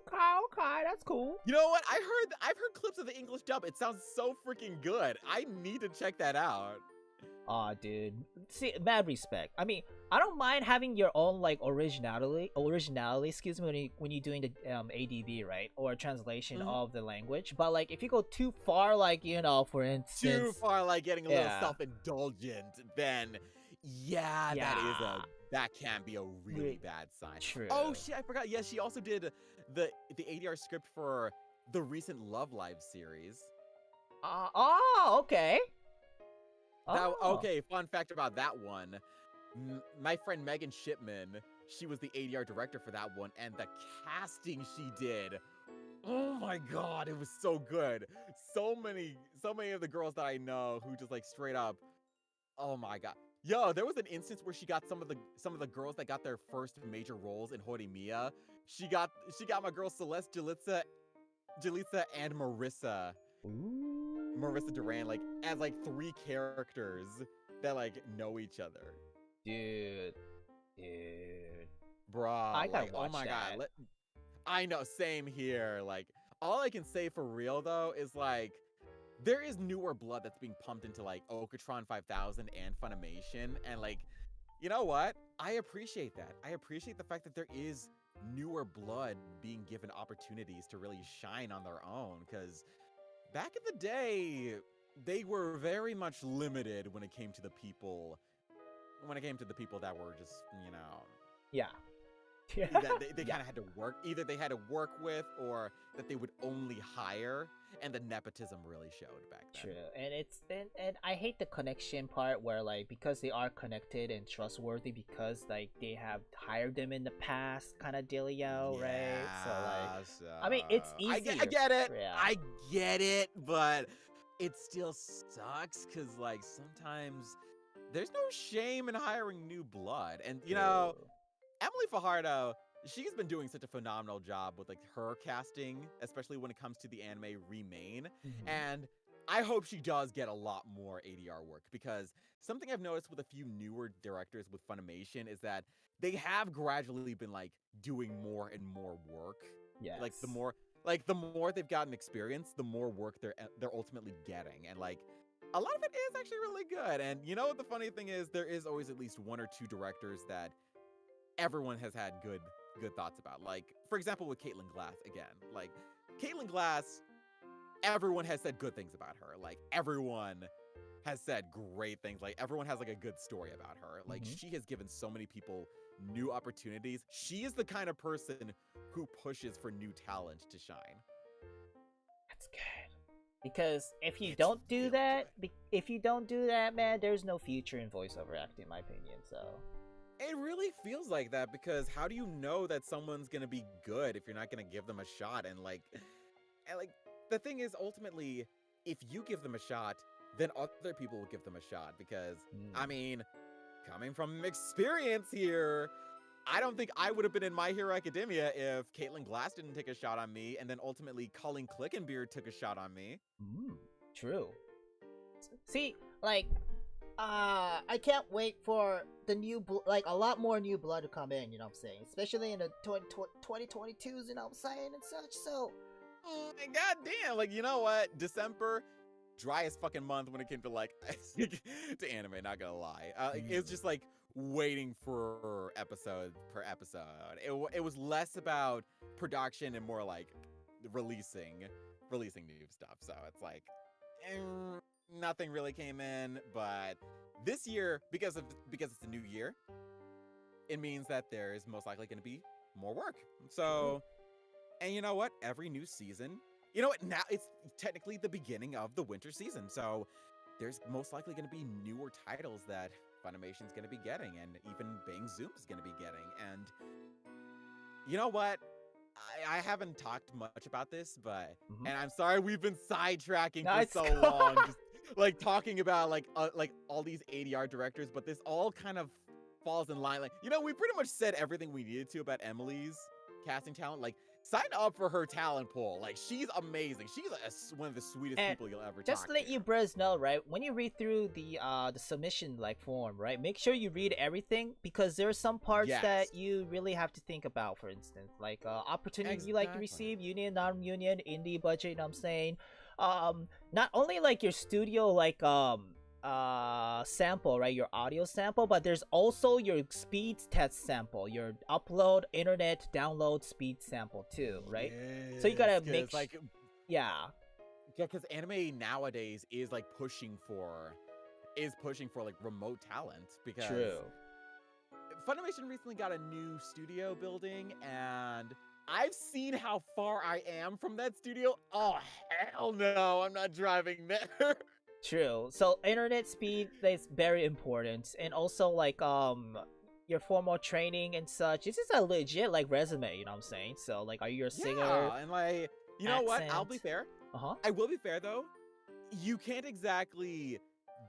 okay, that's cool. You know what? I've heard clips of the English dub. It sounds so freaking good. I need to check that out. Aw, dude. See, mad respect. I mean, I don't mind having your own, like, originality, excuse me, when you're doing the ADB, right? Or translation of the language. But, like, if you go too far, like, you know, for instance... Too far, like, getting a little self-indulgent, then, that can be a really bad sign. True. Oh, shit, I forgot. Yeah, she also did the ADR script for the recent Love Live series. Okay. Okay, fun fact about that one. My friend Megan Shipman, she was the ADR director for that one, and the casting she did, oh my god, it was so good. So many of the girls that I know who just like straight up, oh my god. Yo, there was an instance where she got some of the girls that got their first major roles in Horimiya. She got my girl Celeste, Jalitza, and Marissa. Ooh. Marissa Duran, like, as, like, 3 characters that, like, know each other. Dude. Bruh. I gotta like, watch oh my that. god. I know, same here. Like, all I can say for real, though, is, like, there is newer blood that's being pumped into, like, Okatron 5000 and Funimation. And, like, you know what? I appreciate that. I appreciate the fact that there is newer blood being given opportunities to really shine on their own, because... back in the day, they were very much limited when it came to the people. When it came to the people that were just, you know. Yeah. They kind of had to work. Either they had to work with, or that they would only hire, and the nepotism really showed back then. True, and I hate the connection part where, like, because they are connected and trustworthy because, like, they have hired them in the past, kind of dealio, right? So, like, I mean, it's easy. I get it. Yeah. I get it, but it still sucks because, like, sometimes there's no shame in hiring new blood, and you know. Emily Fajardo, she's been doing such a phenomenal job with like her casting, especially when it comes to the anime Remain. And I hope she does get a lot more ADR work, because something I've noticed with a few newer directors with Funimation is that they have gradually been like doing more and more work. Yes. Like like the more they've gotten experience, the more work they're ultimately getting, and like a lot of it is actually really good. And you know what the funny thing is, there is always at least one or two directors that everyone has had good thoughts about. Like for example, with Caitlin Glass again, like Caitlin Glass, everyone has said good things about her. Like everyone has said great things. Like everyone has like a good story about her. Like she has given so many people new opportunities. She is the kind of person who pushes for new talent to shine. That's good. Because if you don't do that, man, there's no future in voiceover acting, in my opinion. So it really feels like that, because how do you know that someone's gonna be good if you're not gonna give them a shot? And like the thing is, ultimately, if you give them a shot, then other people will give them a shot. Because I mean, coming from experience here, I don't think I would have been in My Hero Academia if Caitlin Glass didn't take a shot on me, and then ultimately Colleen Clickenbeard took a shot on me. True. See, like, I can't wait for the new, a lot more new blood to come in, you know what I'm saying? Especially in the 2022s, you know what I'm saying, and such, so... God damn, like, you know what? December, driest fucking month when it came to, like, to anime, not gonna lie. It's just, like, waiting for episode per episode. It was less about production and more like releasing new stuff. So it's like nothing really came in. But this year, because it's a new year, it means that there is most likely going to be more work. So, and you know what? Every new season, you know what? Now it's technically the beginning of the winter season. So there's most likely going to be newer titles that Funimation's going to be getting, and even Bang Zoom's going to be getting. And you know what? I haven't talked much about this, but and I'm sorry we've been sidetracking for so long, just like talking about like all these ADR directors, but this all kind of falls in line. Like, you know, we pretty much said everything we needed to about Emily's casting talent. Like, sign up for her talent pool. Like, she's amazing. She's one of the sweetest people you'll ever talk to. Just to let you bros know, right? When you read through the submission like form, right? Make sure you read everything, because there are some parts that you really have to think about. For instance, like opportunities you like to receive, union, non-union, indie budget. You know what I'm saying? Not only like your studio like sample, right, your audio sample, but there's also your speed test sample, your upload, internet download speed sample too, right? So you gotta make like because anime nowadays is like pushing for like remote talent, because Funimation recently got a new studio building, and I've seen how far I am from that studio. Oh hell no, I'm not driving there. True. So internet speed is very important, and also like your formal training and such. This is a legit like resume, you know what I'm saying? So like, are you a singer? Yeah, and like, you know what? I'll be fair. I will be fair though. You can't exactly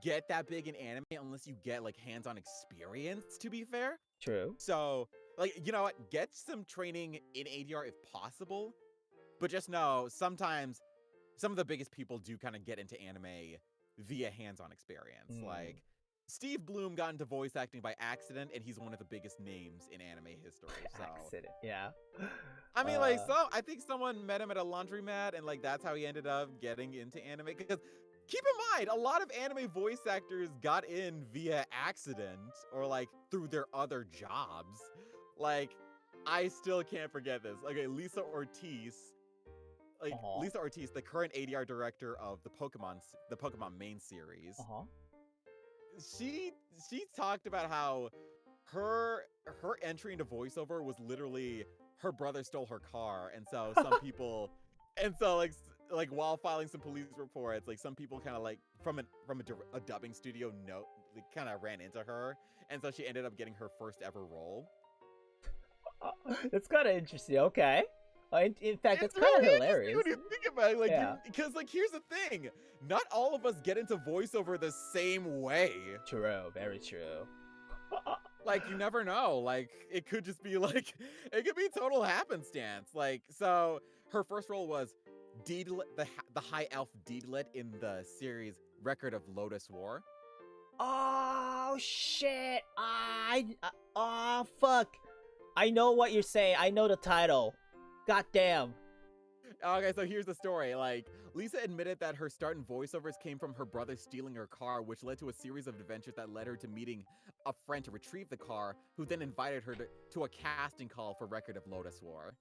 get that big in anime unless you get like hands-on experience, to be fair. True. So like, you know what? Get some training in ADR if possible, but just know sometimes some of the biggest people do kind of get into anime via hands-on experience. Like, Steve Bloom got into voice acting by accident, and he's one of the biggest names in anime history. So. Accident, yeah. I mean, like, I think someone met him at a laundromat, and like that's how he ended up getting into anime. Because keep in mind, a lot of anime voice actors got in via accident or like through their other jobs. Like, I still can't forget this. Okay, Lisa Ortiz. Like Lisa Ortiz, the current ADR director of the Pokemon main series, she talked about how her entry into voiceover was literally her brother stole her car, and so some people, and so like while filing some police reports, like some people kind of like from a dubbing studio kind of ran into her, and so she ended up getting her first ever role. It's kind of interesting. Okay. In fact, it's kind of hilarious. When you think about it, like, because like here's the thing: not all of us get into voiceover the same way. True, very true. Like, you never know. Like, it could just be like, it could be total happenstance. Like, so her first role was Deedlit, the high elf Deedlit in the series Record of Lotus War. Oh shit! Oh fuck! I know what you're saying. I know the title. God damn. Okay, so here's the story. Like, Lisa admitted that her start in voiceovers came from her brother stealing her car, which led to a series of adventures that led her to meeting a friend to retrieve the car, who then invited her to a casting call for Record of Lotus War.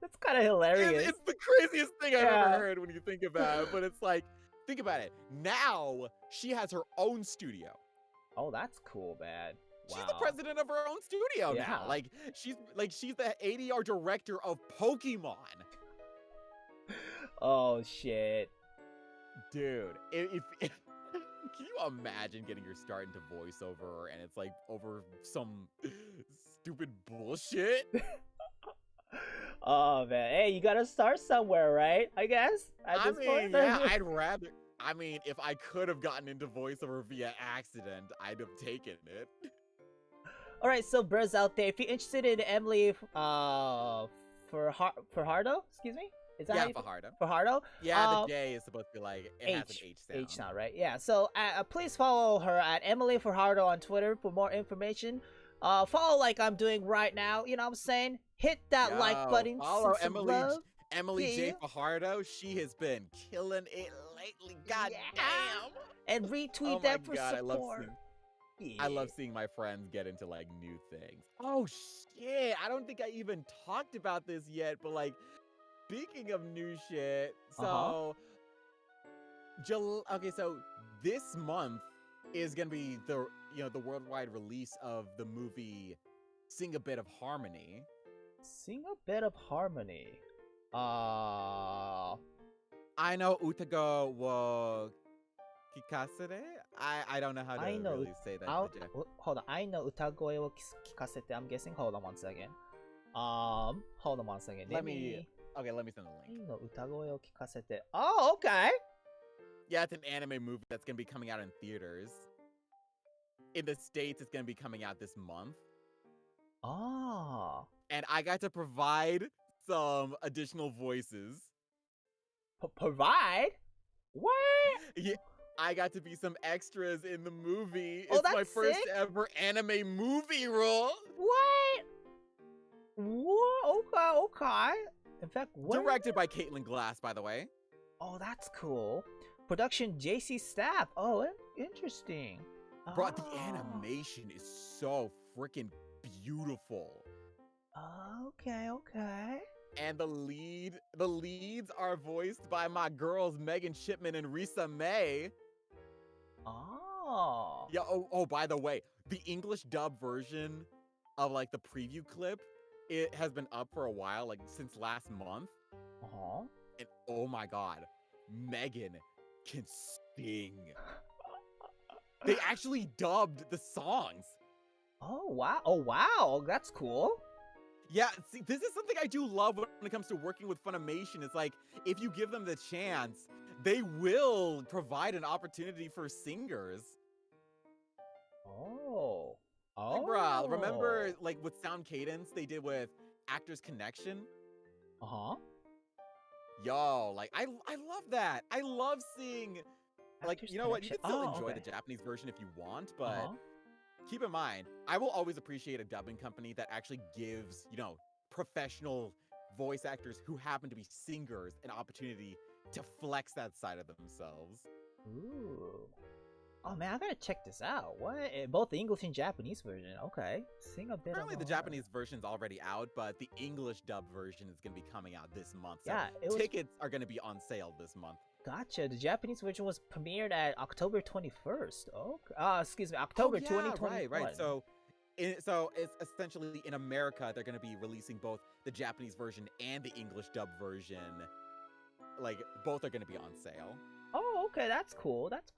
That's kind of hilarious. It's the craziest thing I've Yeah. ever heard when you think about it, but it's like, think about it. Now she has her own studio. Oh, that's cool, man. Wow. She's the president of her own studio Yeah. now. She's the ADR director of Pokemon. Oh shit. Dude, if can you imagine getting your start into voiceover and it's like over some stupid bullshit? Oh man, hey, you gotta start somewhere, right? I guess. I mean, yeah, I'd rather. I mean, if I could have gotten into voiceover via accident, I'd have taken it. All right, so bros out there, if you're interested in Emily, Fajardo, excuse me, is that how you- Fajardo. Fajardo? Yeah, the J is supposed to be like it has an H sound. H now, right? Yeah. So please follow her at Emily Fajardo on Twitter for more information. Follow like I'm doing right now. You know what I'm saying? Hit that like button. Follow some Emily. love. Emily J. Yeah. Fajardo. She has been killing it lately. God Yeah. damn. And retweet Oh that my for God, support. I love seeing my friends get into like new things. Oh shit! I don't think I even talked about this yet, but like, speaking of new shit, so okay, so this month is gonna be the the worldwide release of the movie "Sing a Bit of Harmony." Sing a bit of harmony. I know Utago wo kikasere. I don't know how to really say that. Hold on. I know utagoe wo kikasete. I'm guessing. Hold on one second. Hold on one second. Let me send the link. I know utagoe wo kikasete. Oh, okay. Yeah, it's an anime movie that's gonna be coming out in theaters. In the States, it's gonna be coming out this month. Oh. And I got to provide some additional voices. Provide? What? Yeah, I got to be some extras in the movie. Oh, It's my that's first sick. ever anime movie role. What? What? Okay. In fact, what? Directed by Caitlin Glass, by the way. Oh, that's cool. Production JC Staff. Oh, interesting. Bro, the Oh. animation is so freaking beautiful. Okay. And the leads are voiced by my girls Megan Shipman and Risa May. Oh. Yeah. Oh, by the way, the English dub version of like the preview clip, it has been up for a while, like since last month. Uh-huh. And oh my God, Megan can sing. They actually dubbed the songs. Oh wow. That's cool. Yeah, see, this is something I do love when it comes to working with Funimation. It's like, if you give them the chance, they will provide an opportunity for singers. Oh. Like, bruh, remember, like, with Sound Cadence they did with Actors Connection? Uh-huh. Yo, like, I love that. I love seeing, like, Actors you know what? You can Connection. still enjoy Okay. the Japanese version if you want, but Uh-huh. keep in mind, I will always appreciate a dubbing company that actually gives, professional voice actors who happen to be singers an opportunity to flex that side of themselves. Ooh. Oh man, I gotta check this out. What? Both the English and Japanese version. Okay. Sing a bit. Currently, of the a Japanese version's already out, but the English dub version is going to be coming out this month. So Yeah, tickets are going to be on sale this month. Gotcha. The Japanese version was premiered at October 21st. Okay. Excuse me, October Oh, yeah, 2021. right. So it's essentially in America, they're going to be releasing both the Japanese version and the English dub version. Like, both are going to be on sale. Oh, okay. That's cool. That's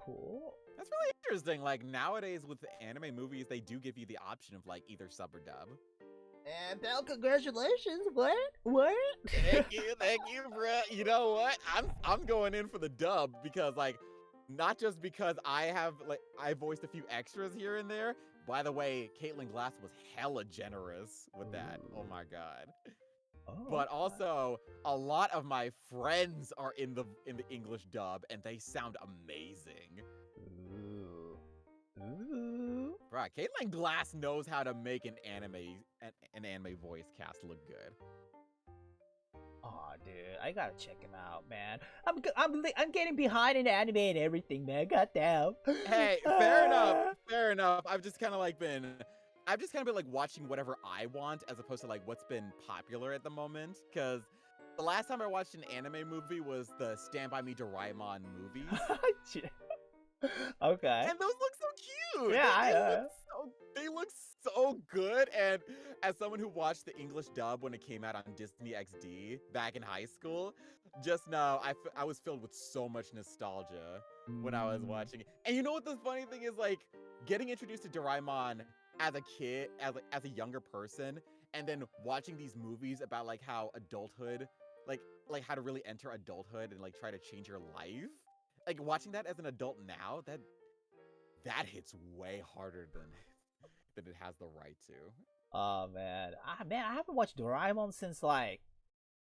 really interesting. Like, nowadays with anime movies, they do give you the option of, like, either sub or dub. And Belle, congratulations. What? Thank you, bro. You know what? I'm going in for the dub because, like, not just because I voiced a few extras here and there. By the way, Caitlin Glass was hella generous with that. Oh my God. Oh, But okay. also, a lot of my friends are in the English dub, and they sound amazing. Ooh. Right, Caitlin Glass knows how to make an anime voice cast look good. Oh, dude, I gotta check him out, man. I'm getting behind in anime and everything, man. Goddamn. Hey, fair enough. Fair enough. I've just kind of been like watching whatever I want as opposed to like what's been popular at the moment. Because the last time I watched an anime movie was the Stand By Me Doraemon movies. Okay. And those look so cute. Yeah, They look so good. And as someone who watched the English dub when it came out on Disney XD back in high school, just now I was filled with so much nostalgia when I was watching it. And you know what the funny thing is, like getting introduced to Doraemon as a kid, as a younger person, and then watching these movies about like how adulthood, like how to really enter adulthood and like try to change your life. Like watching that as an adult now, that hits way harder than it has the right to. Oh man, I haven't watched Doraemon since like,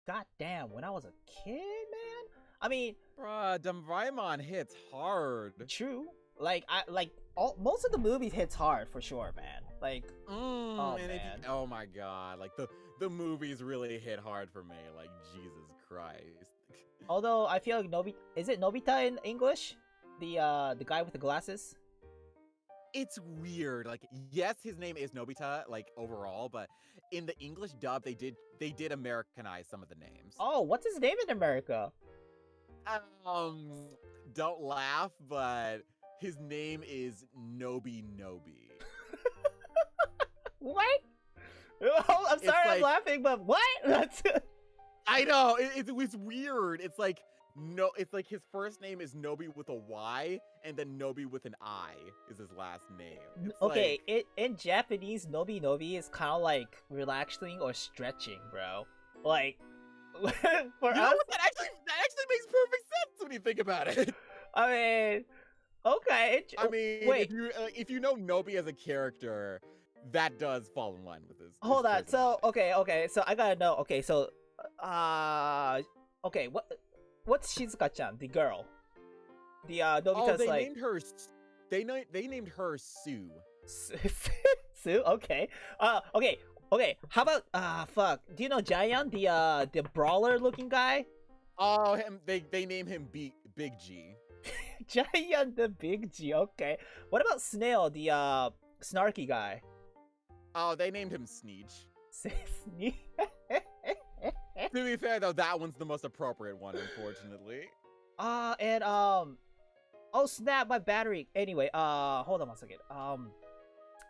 goddamn, when I was a kid, man. I mean, bruh, Doraemon hits hard. true. Like most of the movies hits hard for sure, man. Like, oh man, oh my god, like the movies really hit hard for me. Like Jesus Christ. although I feel like is it Nobita in English? The guy with the glasses. It's weird. Like, yes, his name is Nobita, like overall, but in the English dub, they did Americanize some of the names. Oh, what's his name in America? Don't laugh, but his name is Nobi. What? Oh, I'm sorry, I'm laughing, but what? I know it's weird. It's like his first name is Nobi with a Y, and then Nobi with an I is his last name. It's okay, in Japanese, Nobi is kind of like relaxing or stretching, bro. Like, for us, that actually makes perfect sense when you think about it. I mean, okay. I mean, wait. if you know Nobi as a character, that does fall in line with this. Hold on. So okay. So I gotta know. Okay, so okay. What's Shizuka-chan, the girl? The Nobita's they like named her. They named her Sue. Sue. Okay. Okay. How about fuck? Do you know Giant, the brawler looking guy? Oh, him. They name him Big G. Giant the Big G. Okay. What about Snail, the snarky guy? Oh, they named him Sneech. Sneech. To be fair, though, that one's the most appropriate one, unfortunately. And oh snap, my battery. Anyway, hold on one second.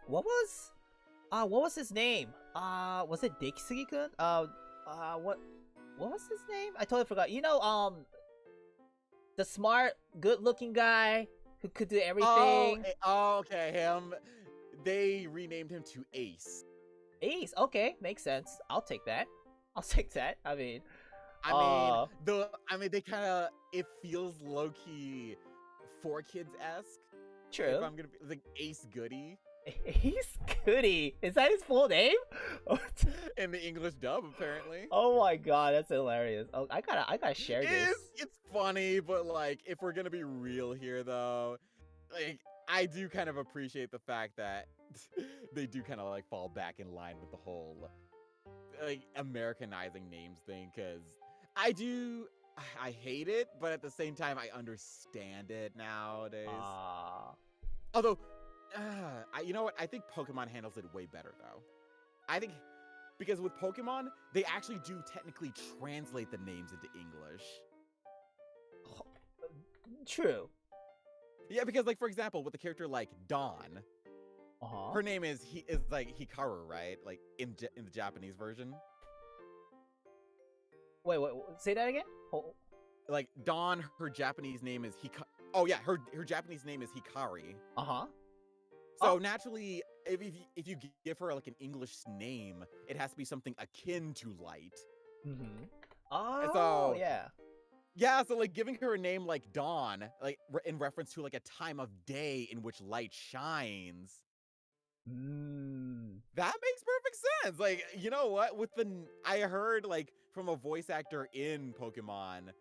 What was his name? Was it Dekisugi-kun? What was his name? I totally forgot. You know, the smart, good-looking guy who could do everything. Oh, okay, him. They renamed him to Ace. Ace, okay, makes sense. I'll take that. I mean, they kind of. It feels low key, 4Kids-esque. True. If I'm gonna be like Ace Goody. Ace Goody. Is that his full name? In the English dub, apparently. Oh my god, that's hilarious. Oh, I gotta share this. It's funny, but like, if we're gonna be real here, though, like, I do kind of appreciate the fact that they do kind of like fall back in line with the whole like Americanizing names thing, because I hate it, but at the same time I understand it nowadays. Although, you know what? I think Pokemon handles it way better though. I think because with Pokemon, they actually do technically translate the names into English. True. Yeah, because like for example, with a character like Dawn, her name is like Hikaru, right? Like in the Japanese version. Wait, say that again? Like Dawn, her Japanese name is Oh yeah, her Japanese name is Hikari. So naturally, if you give her like an English name, it has to be something akin to light. Oh, so, yeah. Yeah, so like giving her a name like Dawn, like in reference to like a time of day in which light shines. That makes perfect sense. Like, you know what? I heard like from a voice actor in Pokemon,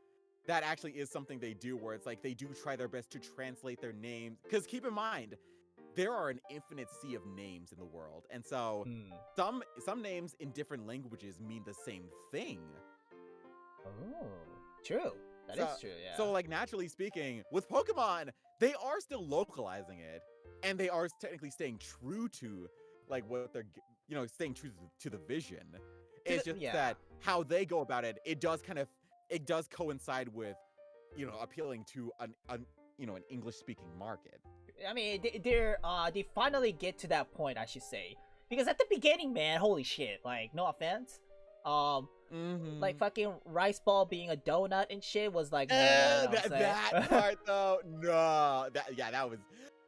that actually is something they do, where it's like they do try their best to translate their names. Because keep in mind, there are an infinite sea of names in the world, and so some names in different languages mean the same thing. Oh, true. That is true, yeah. So, like, naturally speaking, with Pokemon, they are still localizing it, and they are technically staying true to, like, what they're, staying true to the vision. It's just that how they go about it, it does coincide with, appealing to an English-speaking market. I mean, they finally get to that point, I should say. Because at the beginning, man, holy shit, like, no offense, like fucking rice ball being a donut and shit was like, that part though, no, that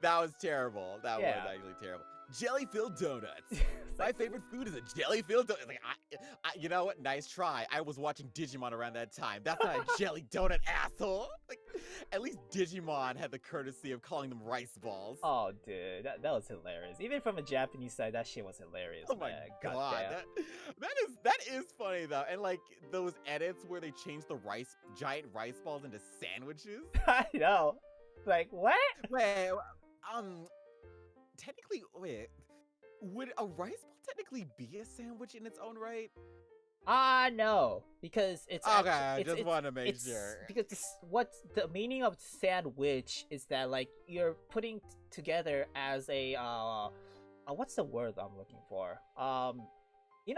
was terrible. That was actually terrible. Jelly-filled donuts. My favorite food is a jelly-filled donut. Like, you know what? Nice try. I was watching Digimon around that time. That's not a jelly donut, asshole. Like, at least Digimon had the courtesy of calling them rice balls. Oh, dude, that was hilarious. Even from a Japanese side, that shit was hilarious. Oh my god, that is funny though. And like those edits where they change the giant rice balls into sandwiches. I know. Like what? Wait, technically, would a rice ball technically be a sandwich in its own right? No, because it's okay. I just want to make sure. Because what's the meaning of sandwich is that like you're putting together as a what's the word I'm looking for?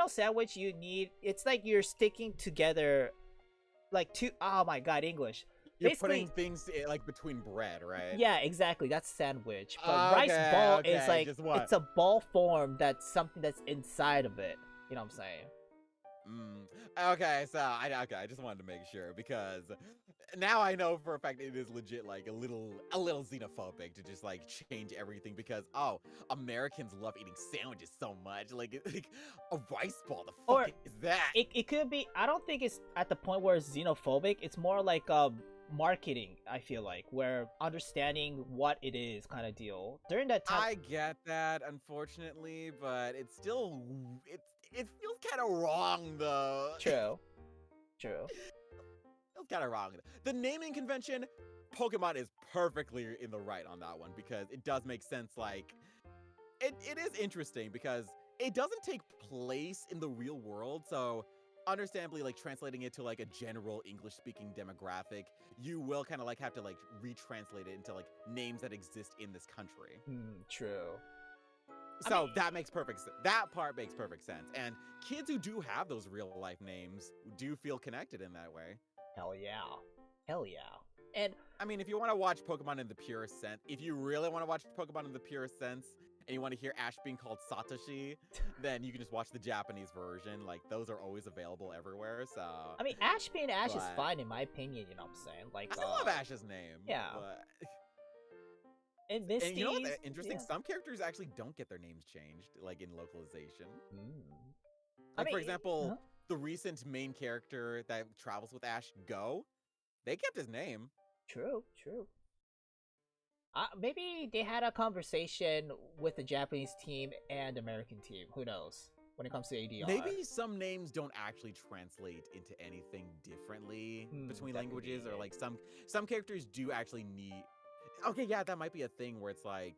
Sandwich you need. It's like you're sticking together, like two. Oh my god, English. You're putting things like between bread, right? Yeah, exactly. That's sandwich. But rice ball is like it's a ball form that's something that's inside of it. You know what I'm saying? Okay, so I just wanted to make sure because now I know for a fact it is legit like a little xenophobic to just like change everything because Americans love eating sandwiches so much like a rice ball. The fuck is that? It could be. I don't think it's at the point where it's xenophobic. It's more like marketing, I feel like, where understanding what it is kind of deal during that time. I get that, unfortunately, but it's still it feels kind of wrong though. True. Feels kind of wrong. The naming convention, Pokemon is perfectly in the right on that one because it does make sense. Like it is interesting because it doesn't take place in the real world, so understandably, like translating it to like a general English-speaking demographic, you will kind of like have to like retranslate it into like names that exist in this country. True. So that makes perfect sense. That part makes perfect sense. And kids who do have those real-life names do feel connected in that way. Hell yeah. And I mean, if you want to watch Pokemon in the purest sense, if you really want to watch Pokemon in the purest sense, and you want to hear Ash being called Satoshi, then you can just watch the Japanese version. Like, those are always available everywhere, so... I mean, Ash being Ash is fine in my opinion, you know what I'm saying? Like, I love Ash's name. Yeah. But... And Misty... And you know what's interesting? Yeah. Some characters actually don't get their names changed, like, in localization. Like, for example, the recent main character that travels with Ash, Go, they kept his name. True. Maybe they had a conversation with the Japanese team and American team. Who knows? When it comes to ADR. Maybe some names don't actually translate into anything differently between languages, or like some characters do actually need. Okay, yeah, that might be a thing where it's like,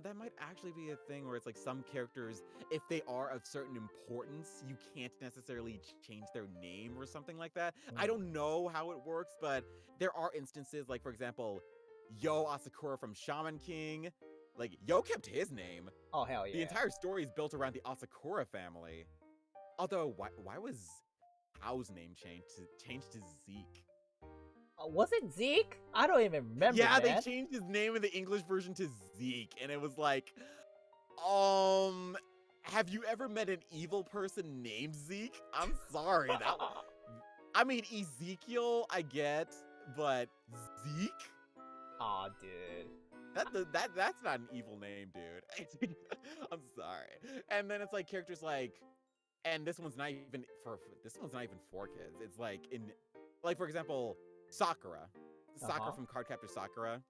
that might actually be a thing where it's like some characters, if they are of certain importance, you can't necessarily change their name or something like that. I don't know how it works, but there are instances, like for example, Yo Asakura from Shaman King, like Yo kept his name. Oh hell yeah! The entire story is built around the Asakura family. Although, why was Hao's name changed to Zeke? Was it Zeke? I don't even remember. Yeah, they changed his name in the English version to Zeke, and it was like, have you ever met an evil person named Zeke? I'm sorry. I mean, Ezekiel, I get, but Zeke? Aw, dude. That's not an evil name, dude. I'm sorry. And then it's like characters like, and this one's not even for kids. It's like for example, Sakura from Cardcaptor Sakura,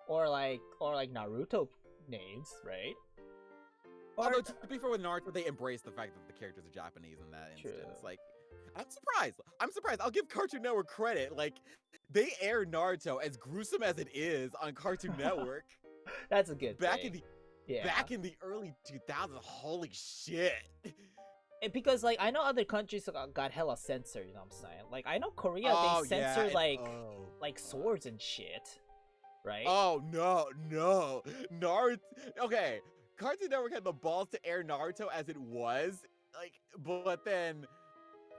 or like Naruto names, right? Although to be fair with Naruto, they embrace the fact that the characters are Japanese in that instance. Like, I'm surprised. I'll give Cartoon Network credit. Like, they air Naruto, as gruesome as it is, on Cartoon Network. That's a good back thing. Back in the early 2000s. Holy shit. because like I know other countries got hella censored, you know what I'm saying? Like I know Korea Oh they yeah, censor it's, like oh god. swords and shit, right? Oh no, Naruto. Okay, Cartoon Network had the balls to air Naruto as it was, like, but then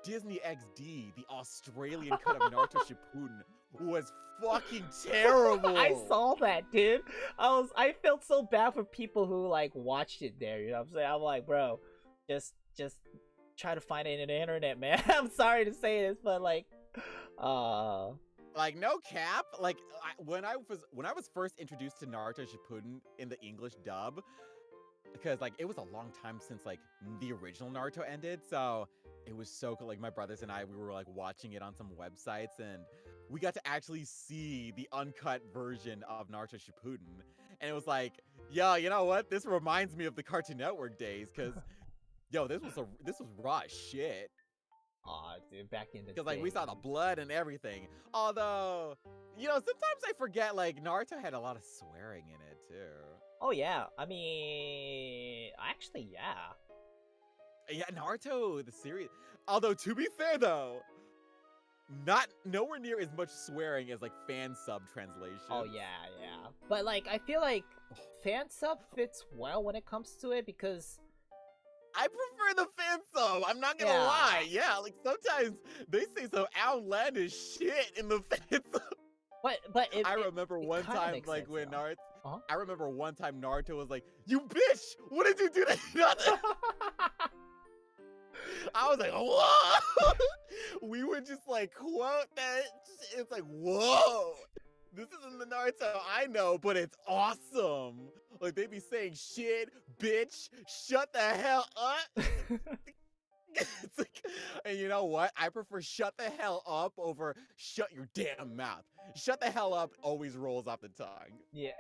Disney XD, the Australian cut of Naruto Shippuden, was fucking I terrible. saw that, dude. I felt so bad for people who like watched it there, you know what I'm saying? I'm like, bro, just try to find it in the internet, man. I'm sorry to say this, but like uh Like no cap, like when I was first introduced to Naruto Shippuden in the English dub, because like it was a long time since like the original Naruto ended, so it was so cool. Like my brothers and I, we were like watching it on some websites, and we got to actually see the uncut version of Naruto Shippuden, and it was like, yo, you know what? This reminds me of the Cartoon Network days, because yo, this was raw as shit. aw, dude, back in the Because day. like we saw the blood and everything. Although, you know, sometimes I forget like Naruto had a lot of swearing in it too. Oh yeah. I mean, actually yeah. Yeah, Naruto the series. Although to be fair though, not nowhere near as much swearing as like fan sub translation. Oh yeah, yeah. But like I feel like fan sub fits well when it comes to it because I prefer the fan sub. I'm not gonna Yeah. lie. Yeah, like sometimes they say some outlandish shit in the fan sub. but I remember one kinda time, makes like sense, when though. Naruto. Uh-huh. I remember one time Naruto was like, "You bitch! What did you do to Hinata?" I was like, "Whoa!" We would just like quote that. It's like, "Whoa! This isn't the Naruto I know, but it's awesome." Like they be saying shit, bitch, shut the hell up. It's like, and you know what? I prefer shut the hell up over shut your damn mouth. Shut the hell up always rolls off the tongue. Yeah,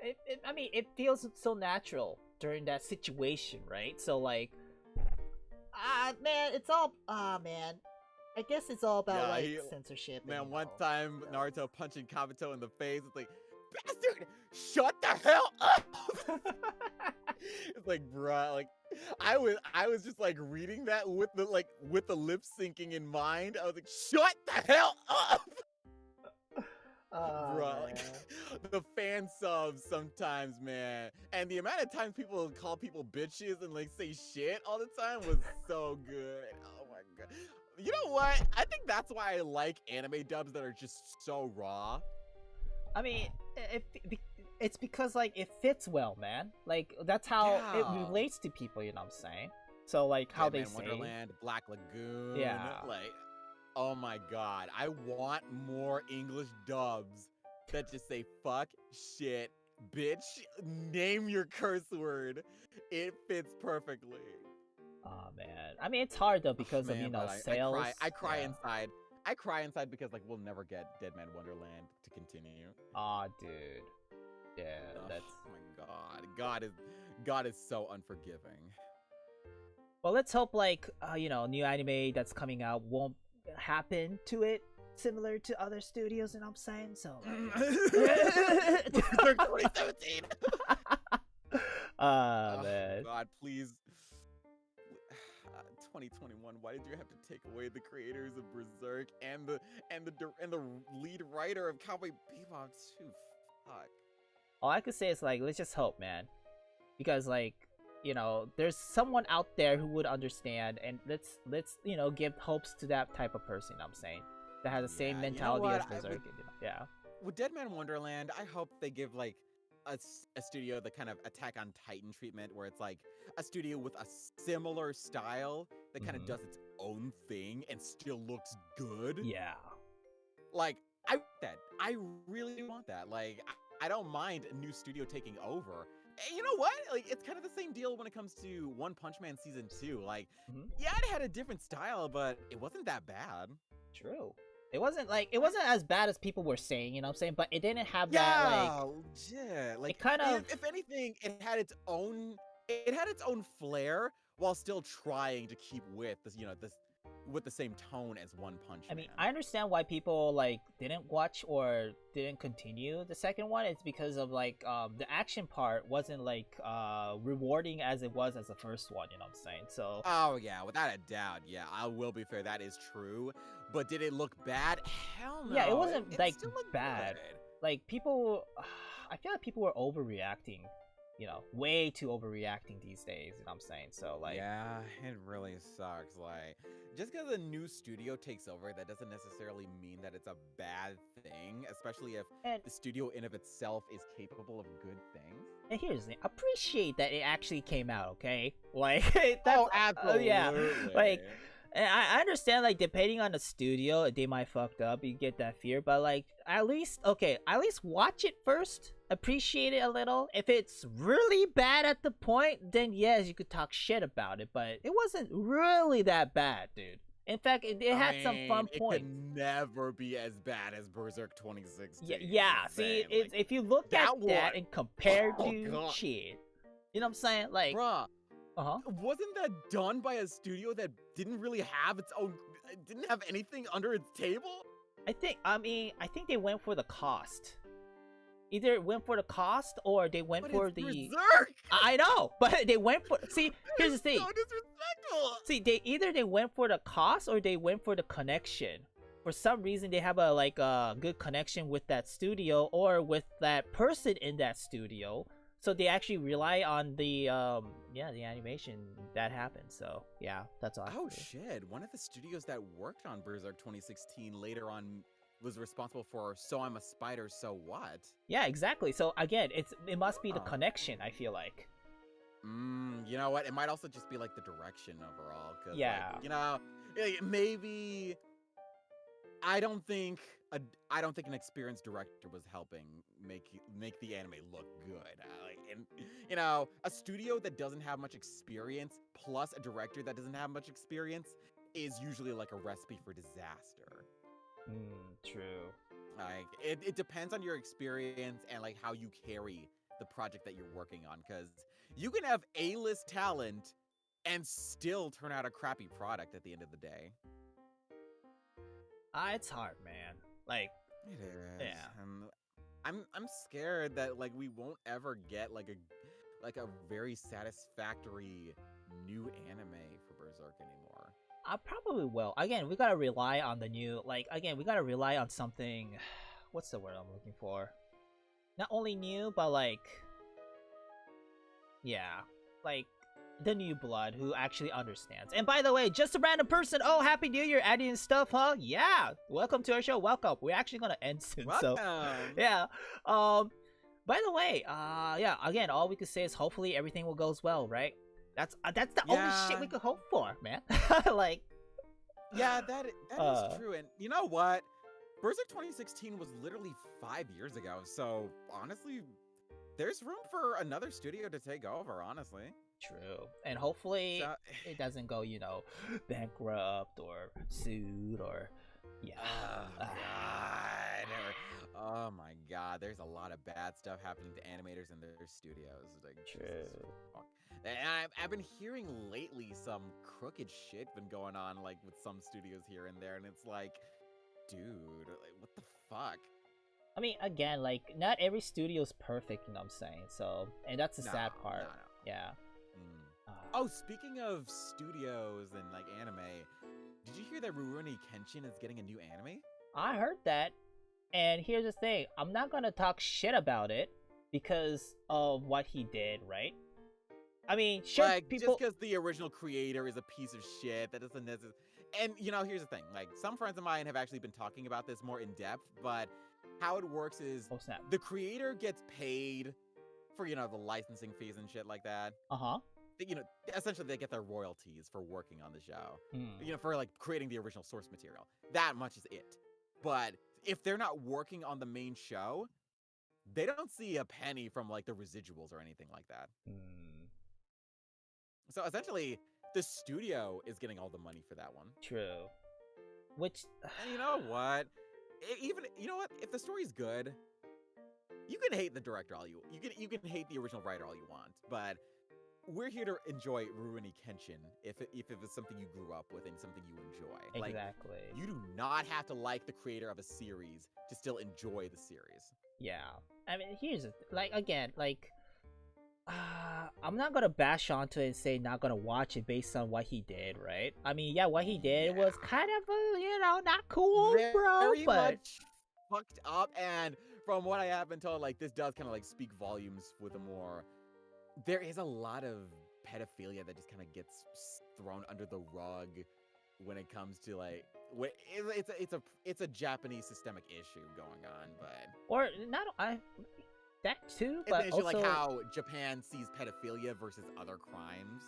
I mean, it feels so natural during that situation, right? So like, man, it's all man. I guess it's all about Yeah, like censorship. man, and, one you know, time so. Naruto punching Kabuto in the face. It's like, bastard, shut the hell up. It's like, bruh, like I was just like reading that with the lip syncing in mind. I was like, shut the hell up. Oh, Bruh, like, man. the fan subs sometimes, man, and the amount of times people call people bitches and like say shit all the time was so good. Oh my god. You know what? I think that's why I like anime dubs that are just so raw. I mean, it's because like it fits well, man. Like that's how it Yeah. relates to people. You know what I'm saying? So like how they Dead Man say, Wonderland, Black Lagoon. Yeah. Like, oh my god. I want more English dubs that just say fuck, shit, bitch, name your curse word. It fits perfectly. oh man. I mean, it's hard though because of Man, but sales. I cry Yeah. inside. I cry inside because like we'll never get Dead Man Wonderland to continue. Aw, dude. Yeah, Oh that's. my god. God is so unforgiving. Well, let's hope like new anime that's coming out won't happen to it similar to other studios. You know what I'm saying? So. Like... 2017. Oh man. god, please. 2021. Why did you have to take away the creators of Berserk and the lead writer of Cowboy Bebop too? Fuck. All I could say is like, let's just hope, man, because like, there's someone out there who would understand, and let's give hopes to that type of person. I'm saying that has the same mentality as Berserk. Yeah. With Dead Man Wonderland, I hope they give like a studio the kind of Attack on Titan treatment, where it's like a studio with a similar style that kind of does its own thing and still looks good. Yeah. Like, I want that. I really want that. Like, I don't mind a new studio taking over. And you know what? Like, it's kind of the same deal when it comes to One Punch Man Season 2. Like, yeah, it had a different style, but it wasn't that bad. True. It wasn't as bad as people were saying, you know what I'm saying? But it didn't have that like legit. Like, it kind of if anything, it had its own flair while still trying to keep with this, with the same tone as One Punch I Man. mean, I understand why people like didn't watch or didn't continue the second one. It's because of like the action part wasn't like rewarding as it was as the first one. You know what I'm saying? So. Oh yeah, without a doubt. Yeah, I will be fair. That is true. But did it look bad? Hell no. Yeah, it wasn't it like still looked bad. good. Like people, I feel like people were overreacting. You know, way too overreacting these days. You know what I'm saying? So like. Yeah, it really sucks. Like, just because a new studio takes over, that doesn't necessarily mean that it's a bad thing, especially if And the studio in of itself is capable of good things. And here's the thing, appreciate that it actually came out, okay? Like, that's, Oh, absolutely. yeah, like, and I understand, like, depending on the studio, they might fucked up, you get that fear, but, like, at least watch it first, appreciate it a little. If it's really bad at the point, then yes, you could talk shit about it, but it wasn't really that bad, dude. In fact, it had some fun points. It could never be as bad as Berserk 2016. Yeah. See, it's, if you look at that and compare to God. shit, you know what I'm saying? Like, bruh, uh-huh. wasn't that done by a studio that didn't really have its own, didn't have anything under its table? I think they went for the cost. Either it went for the cost or they went But for it's the. Berserk! I know, but they went for. See, here's the thing. So disrespectful. See, they went for the cost or they went for the connection. For some reason, they have a good connection with that studio or with that person in that studio. So they actually rely on the the animation that happened. So yeah, that's all. Oh shit! One of the studios that worked on Berserk 2016 later on was responsible for So I'm a Spider, So What? Yeah, exactly. So again, it must be the connection, I feel like. You know what? It might also just be like the direction overall. Cause, yeah. like, you know, maybe I don't think an experienced director was helping make the anime look good. And you know, a studio that doesn't have much experience plus a director that doesn't have much experience is usually like a recipe for disaster. True. Like it depends on your experience and like how you carry the project that you're working on, because you can have A-list talent and still turn out a crappy product at the end of the day. It's hard, man. Like it is. Yeah. I'm scared that like we won't ever get like a very satisfactory new anime for Berserk anymore. I probably will. Again, we gotta rely on the new. We gotta rely on something. What's the word I'm looking for? Not only new, but the new blood who actually understands. And by the way, just a random person. Oh, Happy New Year, adding in stuff, huh? Yeah. Welcome to our show. Welcome. We're actually gonna end soon. Welcome. So yeah. By the way, again, all we could say is hopefully everything will goes well, right? That's the only shit we could hope for, man. Yeah, that is true. And you know what? Berserk 2016 was literally 5 years ago. So honestly, there's room for another studio to take over, honestly. True. And hopefully it doesn't go, bankrupt or sued or Oh my god, there's a lot of bad stuff happening to animators and their studios. Like, true. And I've been hearing lately some crooked shit been going on, like, with some studios here and there, and it's like, dude, like, what the fuck? I mean, again, like, not every studio's perfect, you know what I'm saying? So, and that's the sad part. No. Yeah. Oh, speaking of studios and, like, anime, did you hear that Rooney Kenshin is getting a new anime? I heard that. And here's the thing, I'm not gonna talk shit about it because of what he did, right? I mean, sure, like, people... just because the original creator is a piece of shit, that doesn't necessarily... And, here's the thing. Like, some friends of mine have actually been talking about this more in depth, but how it works is the creator gets paid for, the licensing fees and shit like that. Uh-huh. Essentially they get their royalties for working on the show. For, like, creating the original source material. That much is it. But if they're not working on the main show, they don't see a penny from, like, the residuals or anything like that. So essentially, the studio is getting all the money for that one. True. Which... And you know what? If the story's good, you can hate the director all you can hate the original writer all you want, but we're here to enjoy Rooney Kenshin if it's something you grew up with and something you enjoy. Exactly. Like, you do not have to like the creator of a series to still enjoy the series. Yeah. I mean, here's the again, I'm not gonna bash onto it and say not gonna watch it based on what he did, right? I mean, yeah, what he did was kind of, not cool, Very but much fucked up. And from what I have been told, like, this does kind of like speak volumes with a more. There is a lot of pedophilia that just kind of gets thrown under the rug when it comes to like. It's a Japanese systemic issue going on, but or not. That too, it's but an issue also like how Japan sees pedophilia versus other crimes.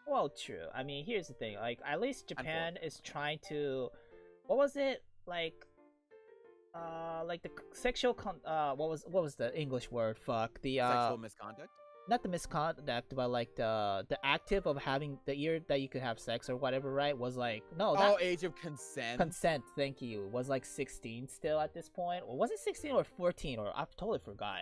well, true. I mean, here's the thing. Like, at least Japan is trying to. What was it like? Like the sexual what was the English word? Fuck the Sexual misconduct. Not the misconduct, but like the active of having the year that you could have sex or whatever, right? Was like Age of consent. Consent, thank you. Was like 16 still at this point, or was it 16 or 14? Or I've totally forgot.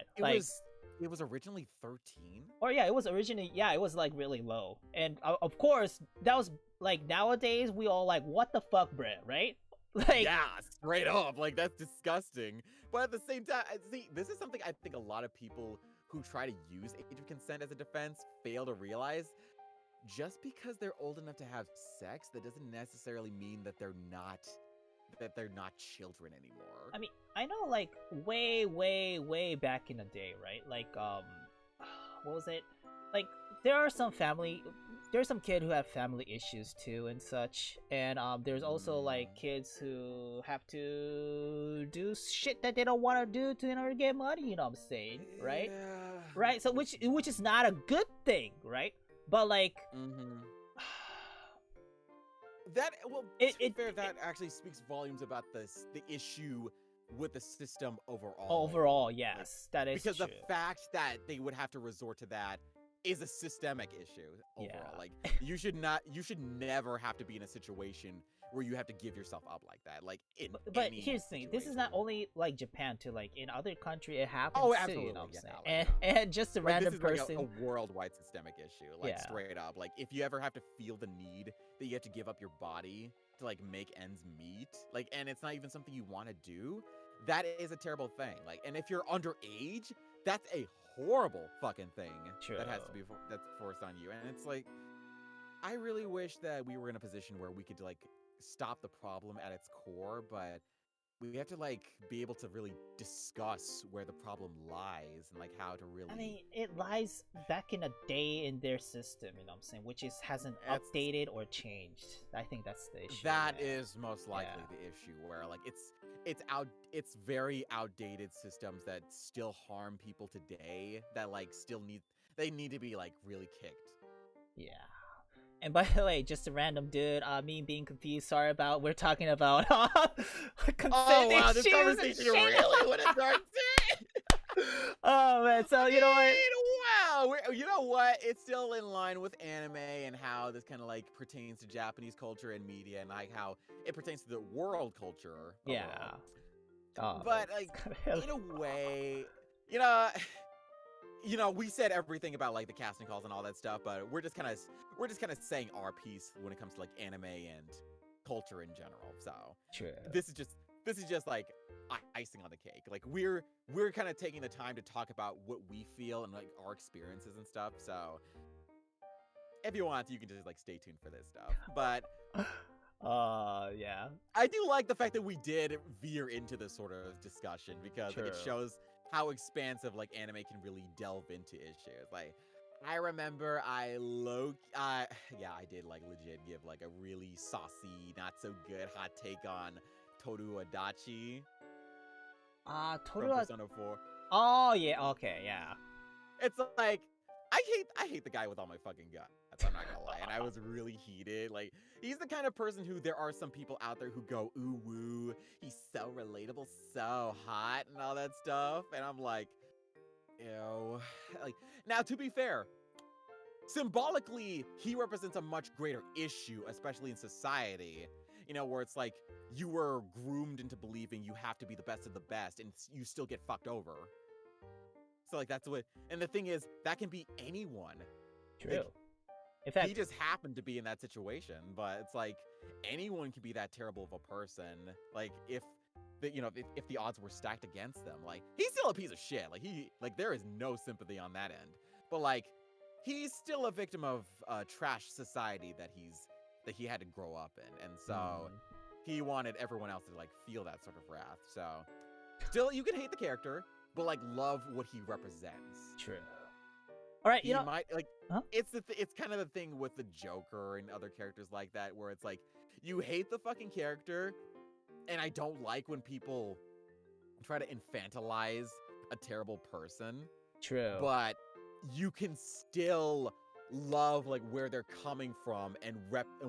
It was originally 13. Or yeah, it was originally it was like really low, and of course that was like nowadays we all like what the fuck, Brett, right? Like yeah, straight up, like that's disgusting. But at the same time, see, this is something I think a lot of people who try to use age of consent as a defense fail to realize. Just because they're old enough to have sex, that doesn't necessarily mean that they're not children anymore. I mean, I know like way back in the day, right? Like what was it? Like there's some kid who have family issues too and such, and there's also like kids who have to do shit that they don't want to do in order to get money, you know what I'm saying, right? Yeah. Right, so which is not a good thing, right? But like that that actually speaks volumes about the issue with the system overall. Yes, that is because true. The fact that they would have to resort to that is a systemic issue overall. Yeah. Like you should never have to be in a situation where you have to give yourself up like that. Like but here's the thing, this is not only like Japan too, like in other countries it happens absolutely, too, you know what I'm saying? Like, and just a random this is person like a worldwide systemic issue, like straight up. Like if you ever have to feel the need that you have to give up your body to like make ends meet, like, and it's not even something you want to do, that is a terrible thing. Like, and if you're underage, that's a horrible fucking thing. True. That has to be that's forced on you. And it's like, I really wish that we were in a position where we could like stop the problem at its core, but we have to like be able to really discuss where the problem lies and like how to really. I mean, it lies back in a day in their system, you know what I'm saying, which hasn't updated or changed. I think that's the issue. That is most likely the issue, where like it's very outdated systems that still harm people today, that like they need to be like really kicked. Yeah. And by the way, just a random dude, me being confused, sorry about, we're talking about consent issues. This conversation really would have started. Oh man, so you know what? Wow, you know what? It's still in line with anime and how this kind of like pertains to Japanese culture and media, and like how it pertains to the world culture. Yeah. But like in a way, we said everything about like the casting calls and all that stuff, but we're just kind of saying our piece when it comes to like anime and culture in general. So true. This is just like icing on the cake. Like we're kind of taking the time to talk about what we feel and like our experiences and stuff. So if you want, you can just like stay tuned for this stuff. But yeah. I do like the fact that we did veer into this sort of discussion, because like, it shows how expansive like anime can really delve into issues. Like I remember I did like legit give like a really saucy, not so good hot take on Toru Adachi. Toru from Persona 4. Oh yeah, okay, yeah. It's like I hate the guy with all my fucking guts. I'm not gonna lie, and I was really heated. Like he's the kind of person who there are some people out there who go ooh woo, he's so relatable, so hot, and all that stuff, and I'm like, ew. Like now, to be fair, symbolically, he represents a much greater issue, especially in society. Where it's like you were groomed into believing you have to be the best of the best, and you still get fucked over. So like that's what, and the thing is, that can be anyone. True. Like, In fact, he just happened to be in that situation, but it's like anyone can be that terrible of a person. Like if if the odds were stacked against them, like he's still a piece of shit. Like there is no sympathy on that end. But like he's still a victim of trash society that he had to grow up in, and so he wanted everyone else to like feel that sort of wrath. So still, you can hate the character, but like love what he represents. true. All right, He you know, might like Huh? it's kind of the thing with the Joker and other characters like that, where it's like you hate the fucking character, and I don't like when people try to infantilize a terrible person, true. but you can still love like where they're coming from and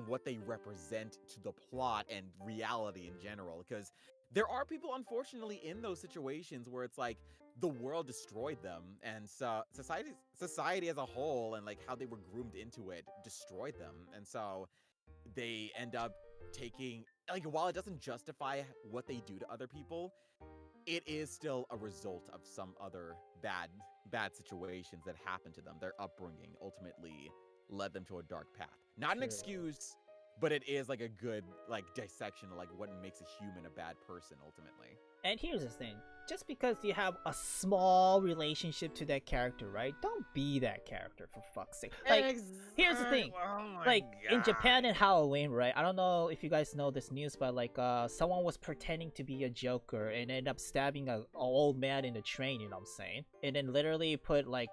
what they represent to the plot and reality in general, because there are people unfortunately in those situations where it's like the world destroyed them, and so society as a whole and like how they were groomed into it destroyed them, and so they end up taking, like, while it doesn't justify what they do to other people, it is still a result of some other bad situations that happened to them. Their upbringing ultimately led them to a dark path. Not an True. excuse, but it is like a good like dissection of like what makes a human a bad person ultimately. And here's the thing. Just because you have a small relationship to that character, right? Don't be that character, for fuck's sake. Like, here's the thing. Like, in Japan and Halloween, right? I don't know if you guys know this news, but like, someone was pretending to be a Joker and ended up stabbing a old man in the train, you know what I'm saying? And then literally put like,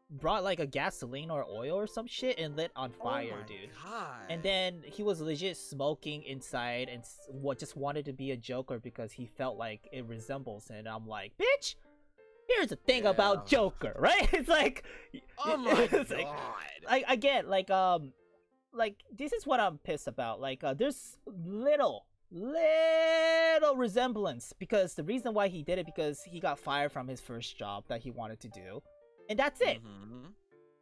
brought like a gasoline or oil or some shit and lit on fire, dude. God. And then he was legit smoking inside and just wanted to be a Joker because he felt like it resembles him. And I'm like, bitch, here's the thing about Joker, right? It's like, oh my god. Like again, like this is what I'm pissed about. Like there's little resemblance, because the reason why he did it because he got fired from his first job that he wanted to do. And that's it.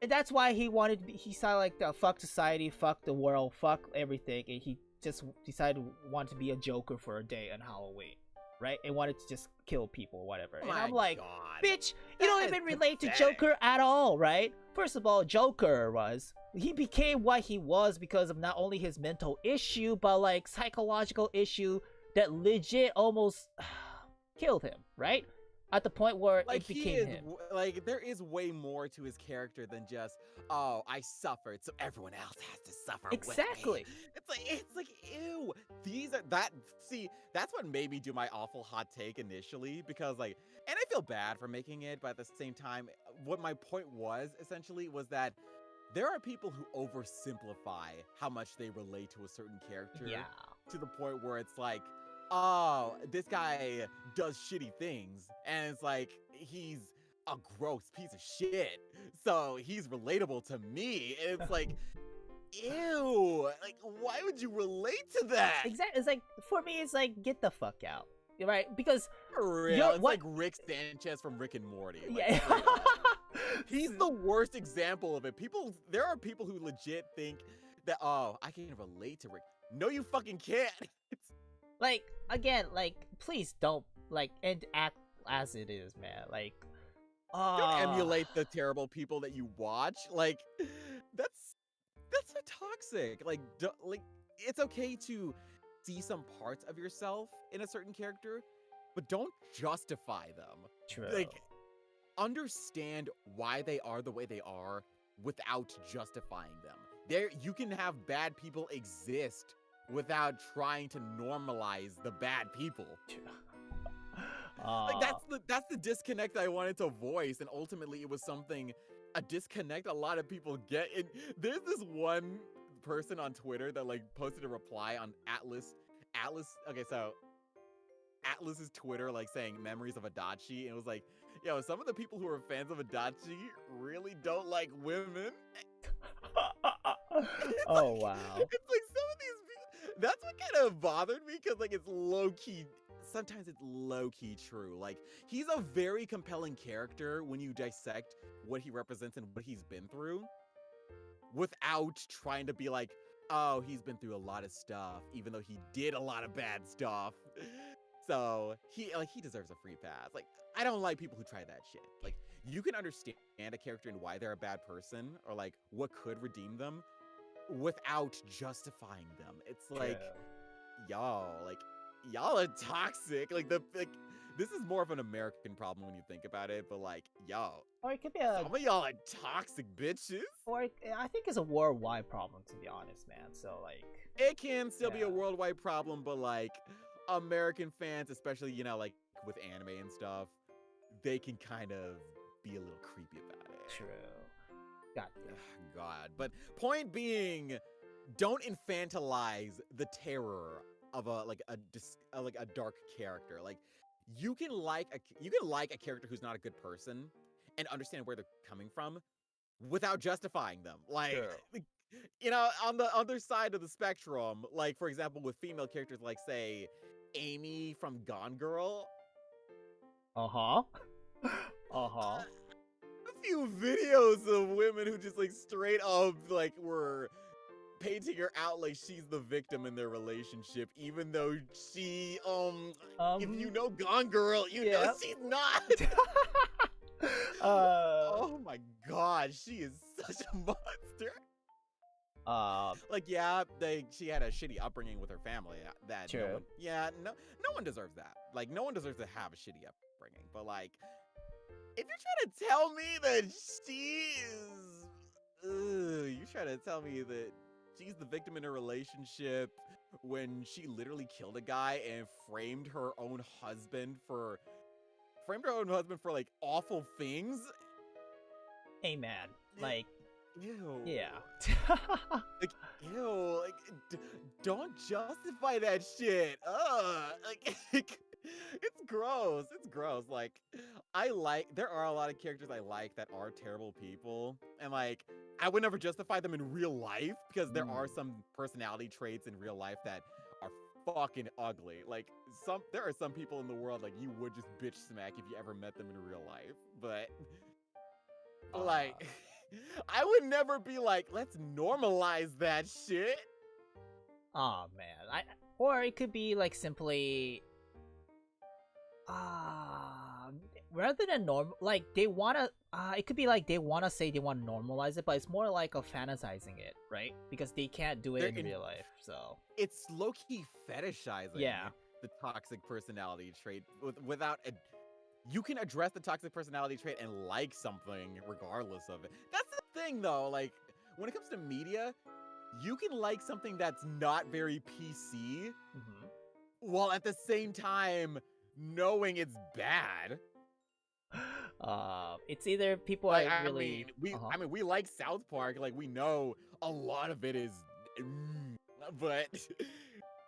And that's why he said like, fuck society, fuck the world, fuck everything. And he just decided to want to be a Joker for a day on Halloween, right? And wanted to just kill people or whatever. And I'm like, bitch, you don't even relate to Joker at all, right? First of all, Joker he became what he was because of not only his mental issue, but like psychological issue that legit almost killed him, right? At the point where like it became him. Like there is way more to his character than just, oh, I suffered, so everyone else has to suffer. Exactly. With me. It's like ew. That's what made me do my awful hot take initially, because like, and I feel bad for making it, but at the same time, what my point was essentially was that there are people who oversimplify how much they relate to a certain character. Yeah. To the point where it's like, oh, this guy does shitty things, and it's like, he's a gross piece of shit, so he's relatable to me, and it's like, ew, like, why would you relate to that? Exactly. It's like, for me, it's like, get the fuck out, right? Because for real, it's like Rick Sanchez from Rick and Morty. Like, yeah. He's the worst example of it. There are people who legit think that, oh, I can relate to Rick. No, you fucking can't. Like, again, like, please don't, like, and act as it is, man. Like, don't emulate the terrible people that you watch. Like, that's so toxic. Like, it's okay to see some parts of yourself in a certain character, but don't justify them. True. Like, understand why they are the way they are without justifying them. You can have bad people exist without trying to normalize the bad people. Like that's the disconnect I wanted to voice, and ultimately it was a disconnect a lot of people get. And there's this one person on Twitter that like posted a reply on Atlas. Okay, so Atlas's Twitter, like saying memories of Adachi, and it was like, yo, some of the people who are fans of Adachi really don't like women. Oh, wow. It's like some of these people, that's what kind of bothered me, because like it's low-key, sometimes it's low-key true. Like, he's a very compelling character when you dissect what he represents and what he's been through, without trying to be like, oh, he's been through a lot of stuff, even though he did a lot of bad stuff. So he deserves a free pass. Like, I don't like people who try that shit. Like, you can understand a character and why they're a bad person, or like what could redeem them, without justifying them. It's like, True. y'all are toxic. Like, this is more of an American problem when you think about it, but like, Or it could be a, some of y'all are toxic bitches. or I think it's a worldwide problem, to be honest, man. So like, It can still be a Yeah. worldwide problem, but like, American fans, especially, like with anime and stuff, they can kind of be a little creepy about it. true. Got you. God. But point being, don't infantilize the terror of a dark character. Like, you can like a character who's not a good person and understand where they're coming from without justifying them. Like, True. on the other side of the spectrum, like, for example, with female characters, like, say, Amy from Gone Girl. Uh-huh. Uh-huh. A few videos of women who just, like, straight up, like, were painting her out like she's the victim in their relationship, even though she, if you know Gone Girl, you know she's not. Oh my god, she is such a monster. Like, yeah, she had a shitty upbringing with her family. That True. no one deserves that. Like, no one deserves to have a shitty upbringing. But like, if you're trying to tell me that you're trying to tell me that she's the victim in a relationship when she literally killed a guy and framed her own husband for like awful things. Hey, man. Like, Ew. yeah. Like, ew, like, don't justify that shit. Like, it's gross. It's gross. Like, there are a lot of characters I like that are terrible people, and like, I would never justify them in real life because there are some personality traits in real life that are fucking ugly. Like, there are some people in the world, like, you would just bitch smack if you ever met them in real life, but like, I would never be like, let's normalize that shit. Oh man. Or it could be like simply rather than like they wanna it could be like they wanna say they wanna normalize it, but it's more like a fantasizing it, right? Because they can't do it in real life, so it's low-key fetishizing the toxic personality trait without you can address the toxic personality trait and like something regardless of it. That's the thing, though. Like, when it comes to media, you can like something that's not very PC while at the same time knowing it's bad. It's either people like, are really... I mean, we like South Park. Like, we know a lot of it is... but...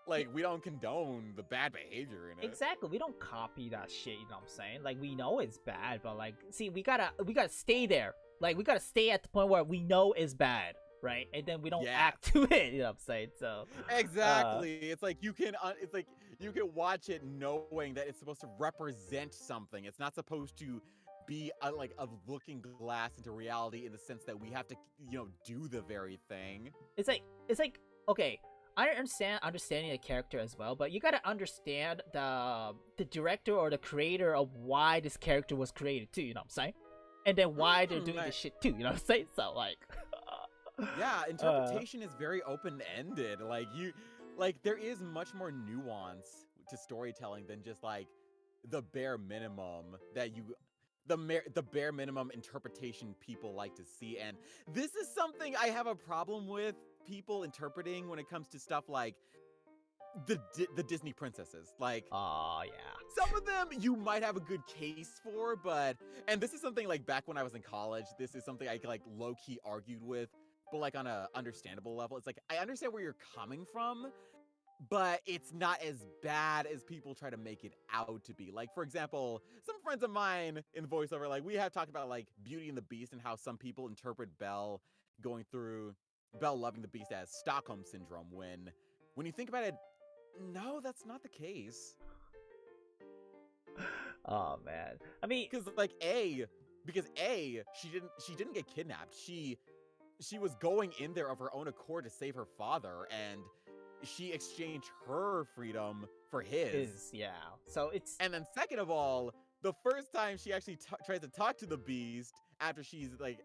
like, we don't condone the bad behavior in it. Exactly, we don't copy that shit, you know what I'm saying? Like, we know it's bad, but like, see, we gotta stay there. Like, we gotta stay at the point where we know it's bad, right? And then we don't act to it, you know what I'm saying? So exactly, it's like you can watch it knowing that it's supposed to represent something. It's not supposed to be a looking glass into reality in the sense that we have to, do the very thing. It's like okay, I understanding the character as well, but you gotta understand the director or the creator of why this character was created too, you know what I'm saying? And then why they're doing this shit too, you know what I'm saying? So like yeah, interpretation is very open-ended. Like there is much more nuance to storytelling than just like the bare minimum the bare minimum interpretation people like to see. And this is something I have a problem with people interpreting when it comes to stuff like the Disney princesses. Like, some of them you might have a good case for, and this is something like back when I was in college, this is something I like low-key argued with, but like on a understandable level. It's like, I understand where you're coming from, but it's not as bad as people try to make it out to be. Like, for example, some friends of mine in voiceover, like, we have talked about like Beauty and the Beast and how some people interpret Belle loving the Beast as Stockholm Syndrome, when you think about it, no, that's not the case. Oh man, I mean, because she didn't get kidnapped. She was going in there of her own accord to save her father, and she exchanged her freedom for his. Yeah. So it's And then second of all, the first time she actually tries to talk to the Beast after she's like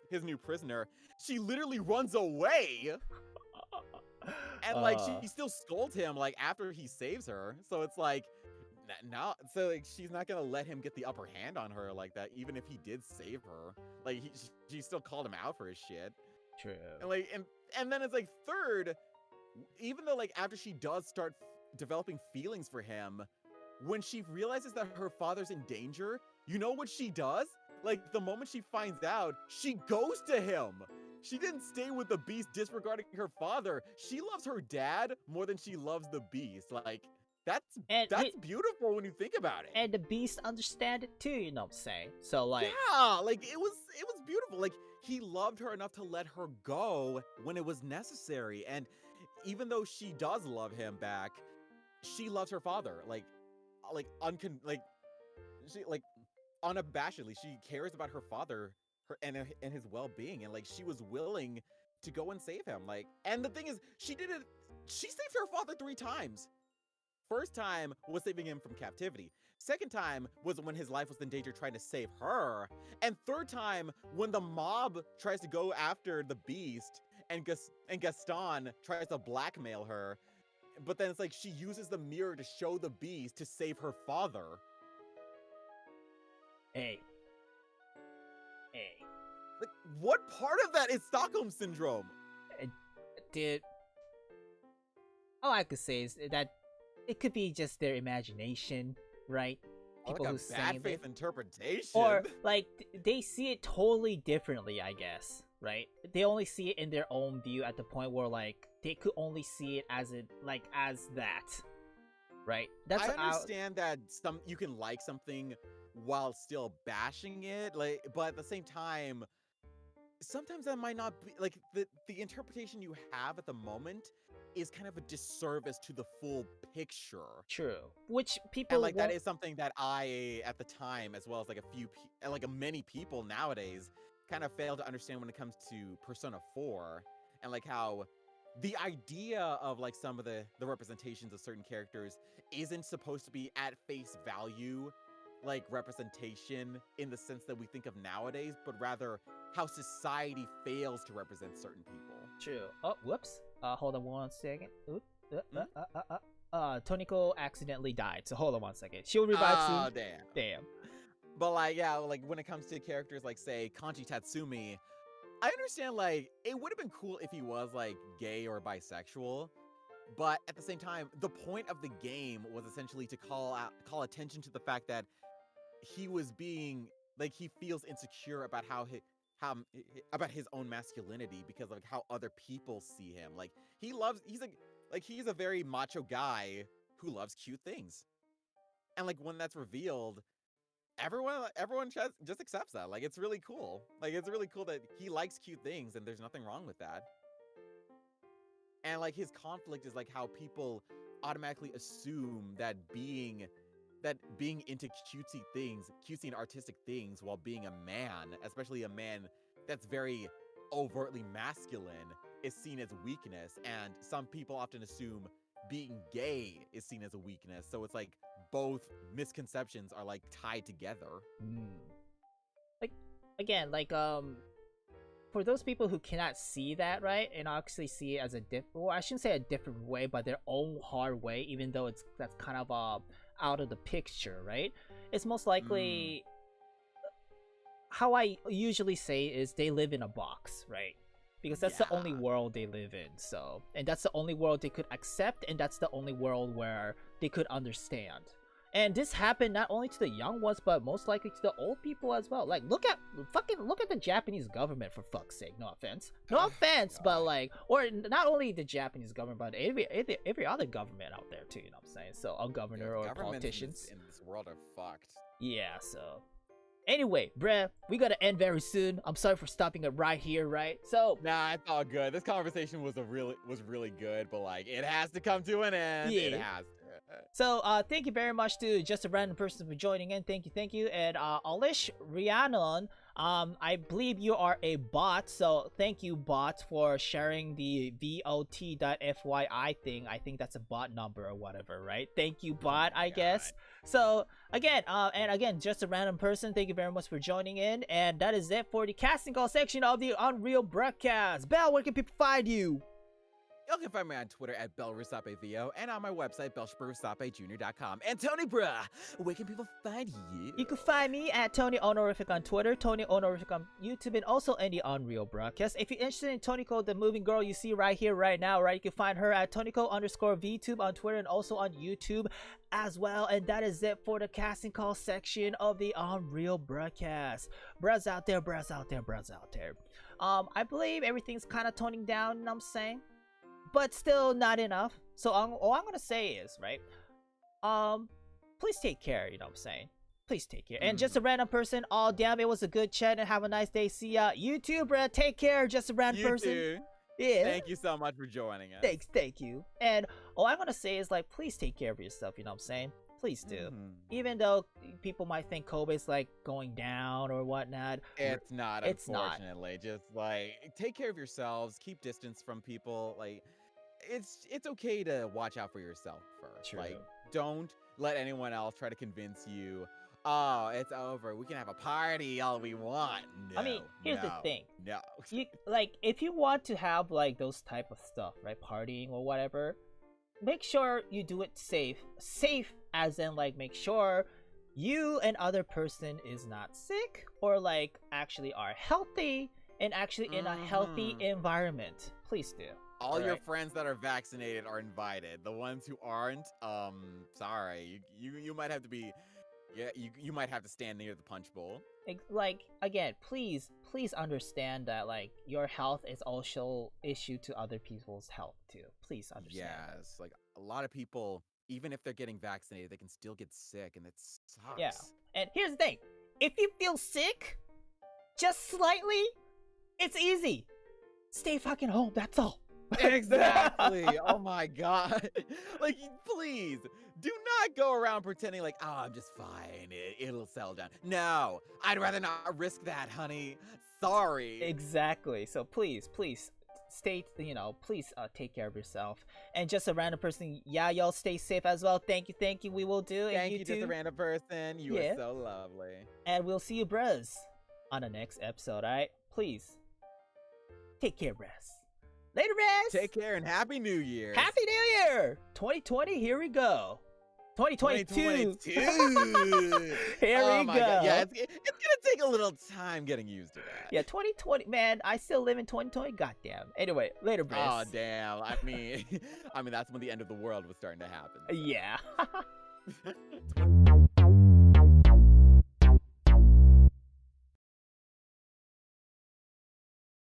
his new prisoner, she literally runs away. And like she still scolds him like after he saves her. So it's like now, so like she's not gonna let him get the upper hand on her like that, even if he did save her. Like she still called him out for his shit. true. And like and then it's like third, even though like after she does start developing feelings for him, when she realizes that her father's in danger, you know what she does? Like the moment she finds out, she goes to him. She didn't stay with the Beast disregarding her father. She loves her dad more than she loves the Beast. Like that's beautiful when you think about it. And the Beast understand it too, you know what I'm saying? So like yeah, like it was beautiful. Like he loved her enough to let her go when it was necessary. And even though she does love him back, she loves her father. She unabashedly, she cares about her father and his well-being, and like she was willing to go and save him. Like, and the thing is, she saved her father 3 times. First time was saving him from captivity. Second time was when his life was in danger trying to save her. And third time when the mob tries to go after the Beast and Gaston tries to blackmail her. But then it's like she uses the mirror to show the Beast to save her father. Hey. Like, what part of that is Stockholm Syndrome? Dude, all I could say is that it could be just their imagination, right? People like a bad faith interpretation. Or like they see it totally differently, I guess, right? They only see it in their own view at the point where like they could only see it as that, right? I understand that you can like something while still bashing it, like, but at the same time, sometimes that might not be like the interpretation you have at the moment is kind of a disservice to the full picture. True. Which people and like that is something that I at the time, as well as like many people nowadays, kind of fail to understand when it comes to Persona 4, and like how the idea of like some of the representations of certain characters isn't supposed to be at face value like representation in the sense that we think of nowadays, but rather how society fails to represent certain people. True. Oh, whoops. Hold on 1 second. Toniko accidentally died, so hold on 1 second. She'll revive soon. Damn. But like, yeah, like when it comes to characters like, say, Kanji Tatsumi, I understand like it would have been cool if he was like gay or bisexual, but at the same time, the point of the game was essentially to call attention to the fact that he was being like, he feels insecure about about his own masculinity because of like how other people see him. Like he's a very macho guy who loves cute things. And like when that's revealed, everyone just accepts that. Like it's really cool. Like it's really cool that he likes cute things and there's nothing wrong with that. And like his conflict is like how people automatically assume that being into cutesy and artistic things while being a man, especially a man that's very overtly masculine, is seen as weakness. And some people often assume being gay is seen as a weakness. So it's like both misconceptions are like tied together. Like, again, like, for those people who cannot see that, right, and actually see it as I shouldn't say a different way, but their own hard way, even though that's kind of out of the picture, right? It's most likely how I usually say is they live in a box, right? Because that's the only world they live in. So, and that's the only world they could accept, and that's the only world where they could understand. And this happened not only to the young ones, but most likely to the old people as well. Like, look at the Japanese government, for fuck's sake. No offense, but like, or not only the Japanese government, but every other government out there too. You know what I'm saying? So a governor or politicians in this world are fucked. Yeah. So anyway, bruh, we gotta end very soon. I'm sorry for stopping it right here, right? So nah, it's all good. This conversation was really good, but like it has to come to an end. Yeah. It has to. So thank you very much to Just a Random Person for joining in. Thank you. And Alish Rhiannon, I believe you are a bot, so thank you, bot, for sharing the VOT.FYI thing. I think that's a bot number or whatever, right? Thank you, bot, I guess. So again, Just a Random Person, thank you very much for joining in. And that is it for the casting call section of the Unreal Bruhcast. Belle, where can people find you? You can find me on Twitter at BelRusapeVO and on my website, BelShPurusapejr.com. And Tony Bruh, where can people find you? You can find me at Tony Honorific on Twitter, Tony Honorific on YouTube, and also in the Unreal Broadcast. If you're interested in Toniko, the moving girl you see right here, right now, right, you can find her at Toniko_VTube on Twitter and also on YouTube as well. And that is it for the casting call section of the Unreal Broadcast. Bros out there. I believe everything's kind of toning down, you know what I'm saying? But still not enough. So all I'm gonna say is, right, please take care, you know what I'm saying? Please take care. And Just a Random Person, oh damn, it was a good chat and have a nice day. See ya. You too, bruh. Take care, Just a Random Person. Too. Yeah. Thank you so much for joining us. Thank you. And all I'm gonna say is, like, please take care of yourself, you know what I'm saying? Please do. Even though people might think COVID's like going down or whatnot. It's not, unfortunately. Not. Just like take care of yourselves, keep distance from people. Like it's okay to watch out for yourself first. True. Like don't let anyone else try to convince you, oh, it's over. We can have a party all we want. No, I mean, here's the thing. No. You, like, if you want to have like those type of stuff, right? Partying or whatever, make sure you do it safe. Safe as in, like, make sure you and other person is not sick or like actually are healthy and actually in a healthy environment. Please do. All your friends that are vaccinated are invited. The ones who aren't, sorry, you might have to be, you might have to stand near the punch bowl. Like, again, please understand that, like, your health is also issue to other people's health too. Please understand. Yes, like a lot of people, even if they're getting vaccinated, they can still get sick, and it sucks. Yeah, and here's the thing: if you feel sick, just slightly, it's easy. Stay fucking home. That's all. Exactly. Oh my god. Like, please do not go around pretending like, oh, I'm just fine. It'll settle down. No, I'd rather not risk that, honey. Sorry. Exactly. So please stay, please take care of yourself. And Just a Random Person, yeah, y'all stay safe as well. Thank you. We will do. Thank and you, Just a Random Person. You are so lovely. And we'll see you, bros, on the next episode. All right, please take care, bros. Later, bros. Take care and Happy New Year. Happy New Year. 2020. Here we go. 2022. Here we go. God. Yeah, it's gonna take a little time getting used to that. Yeah, 2020, man. I still live in 2020. Goddamn. Anyway, later, bros. Oh damn. I mean, that's when the end of the world was starting to happen. Yeah.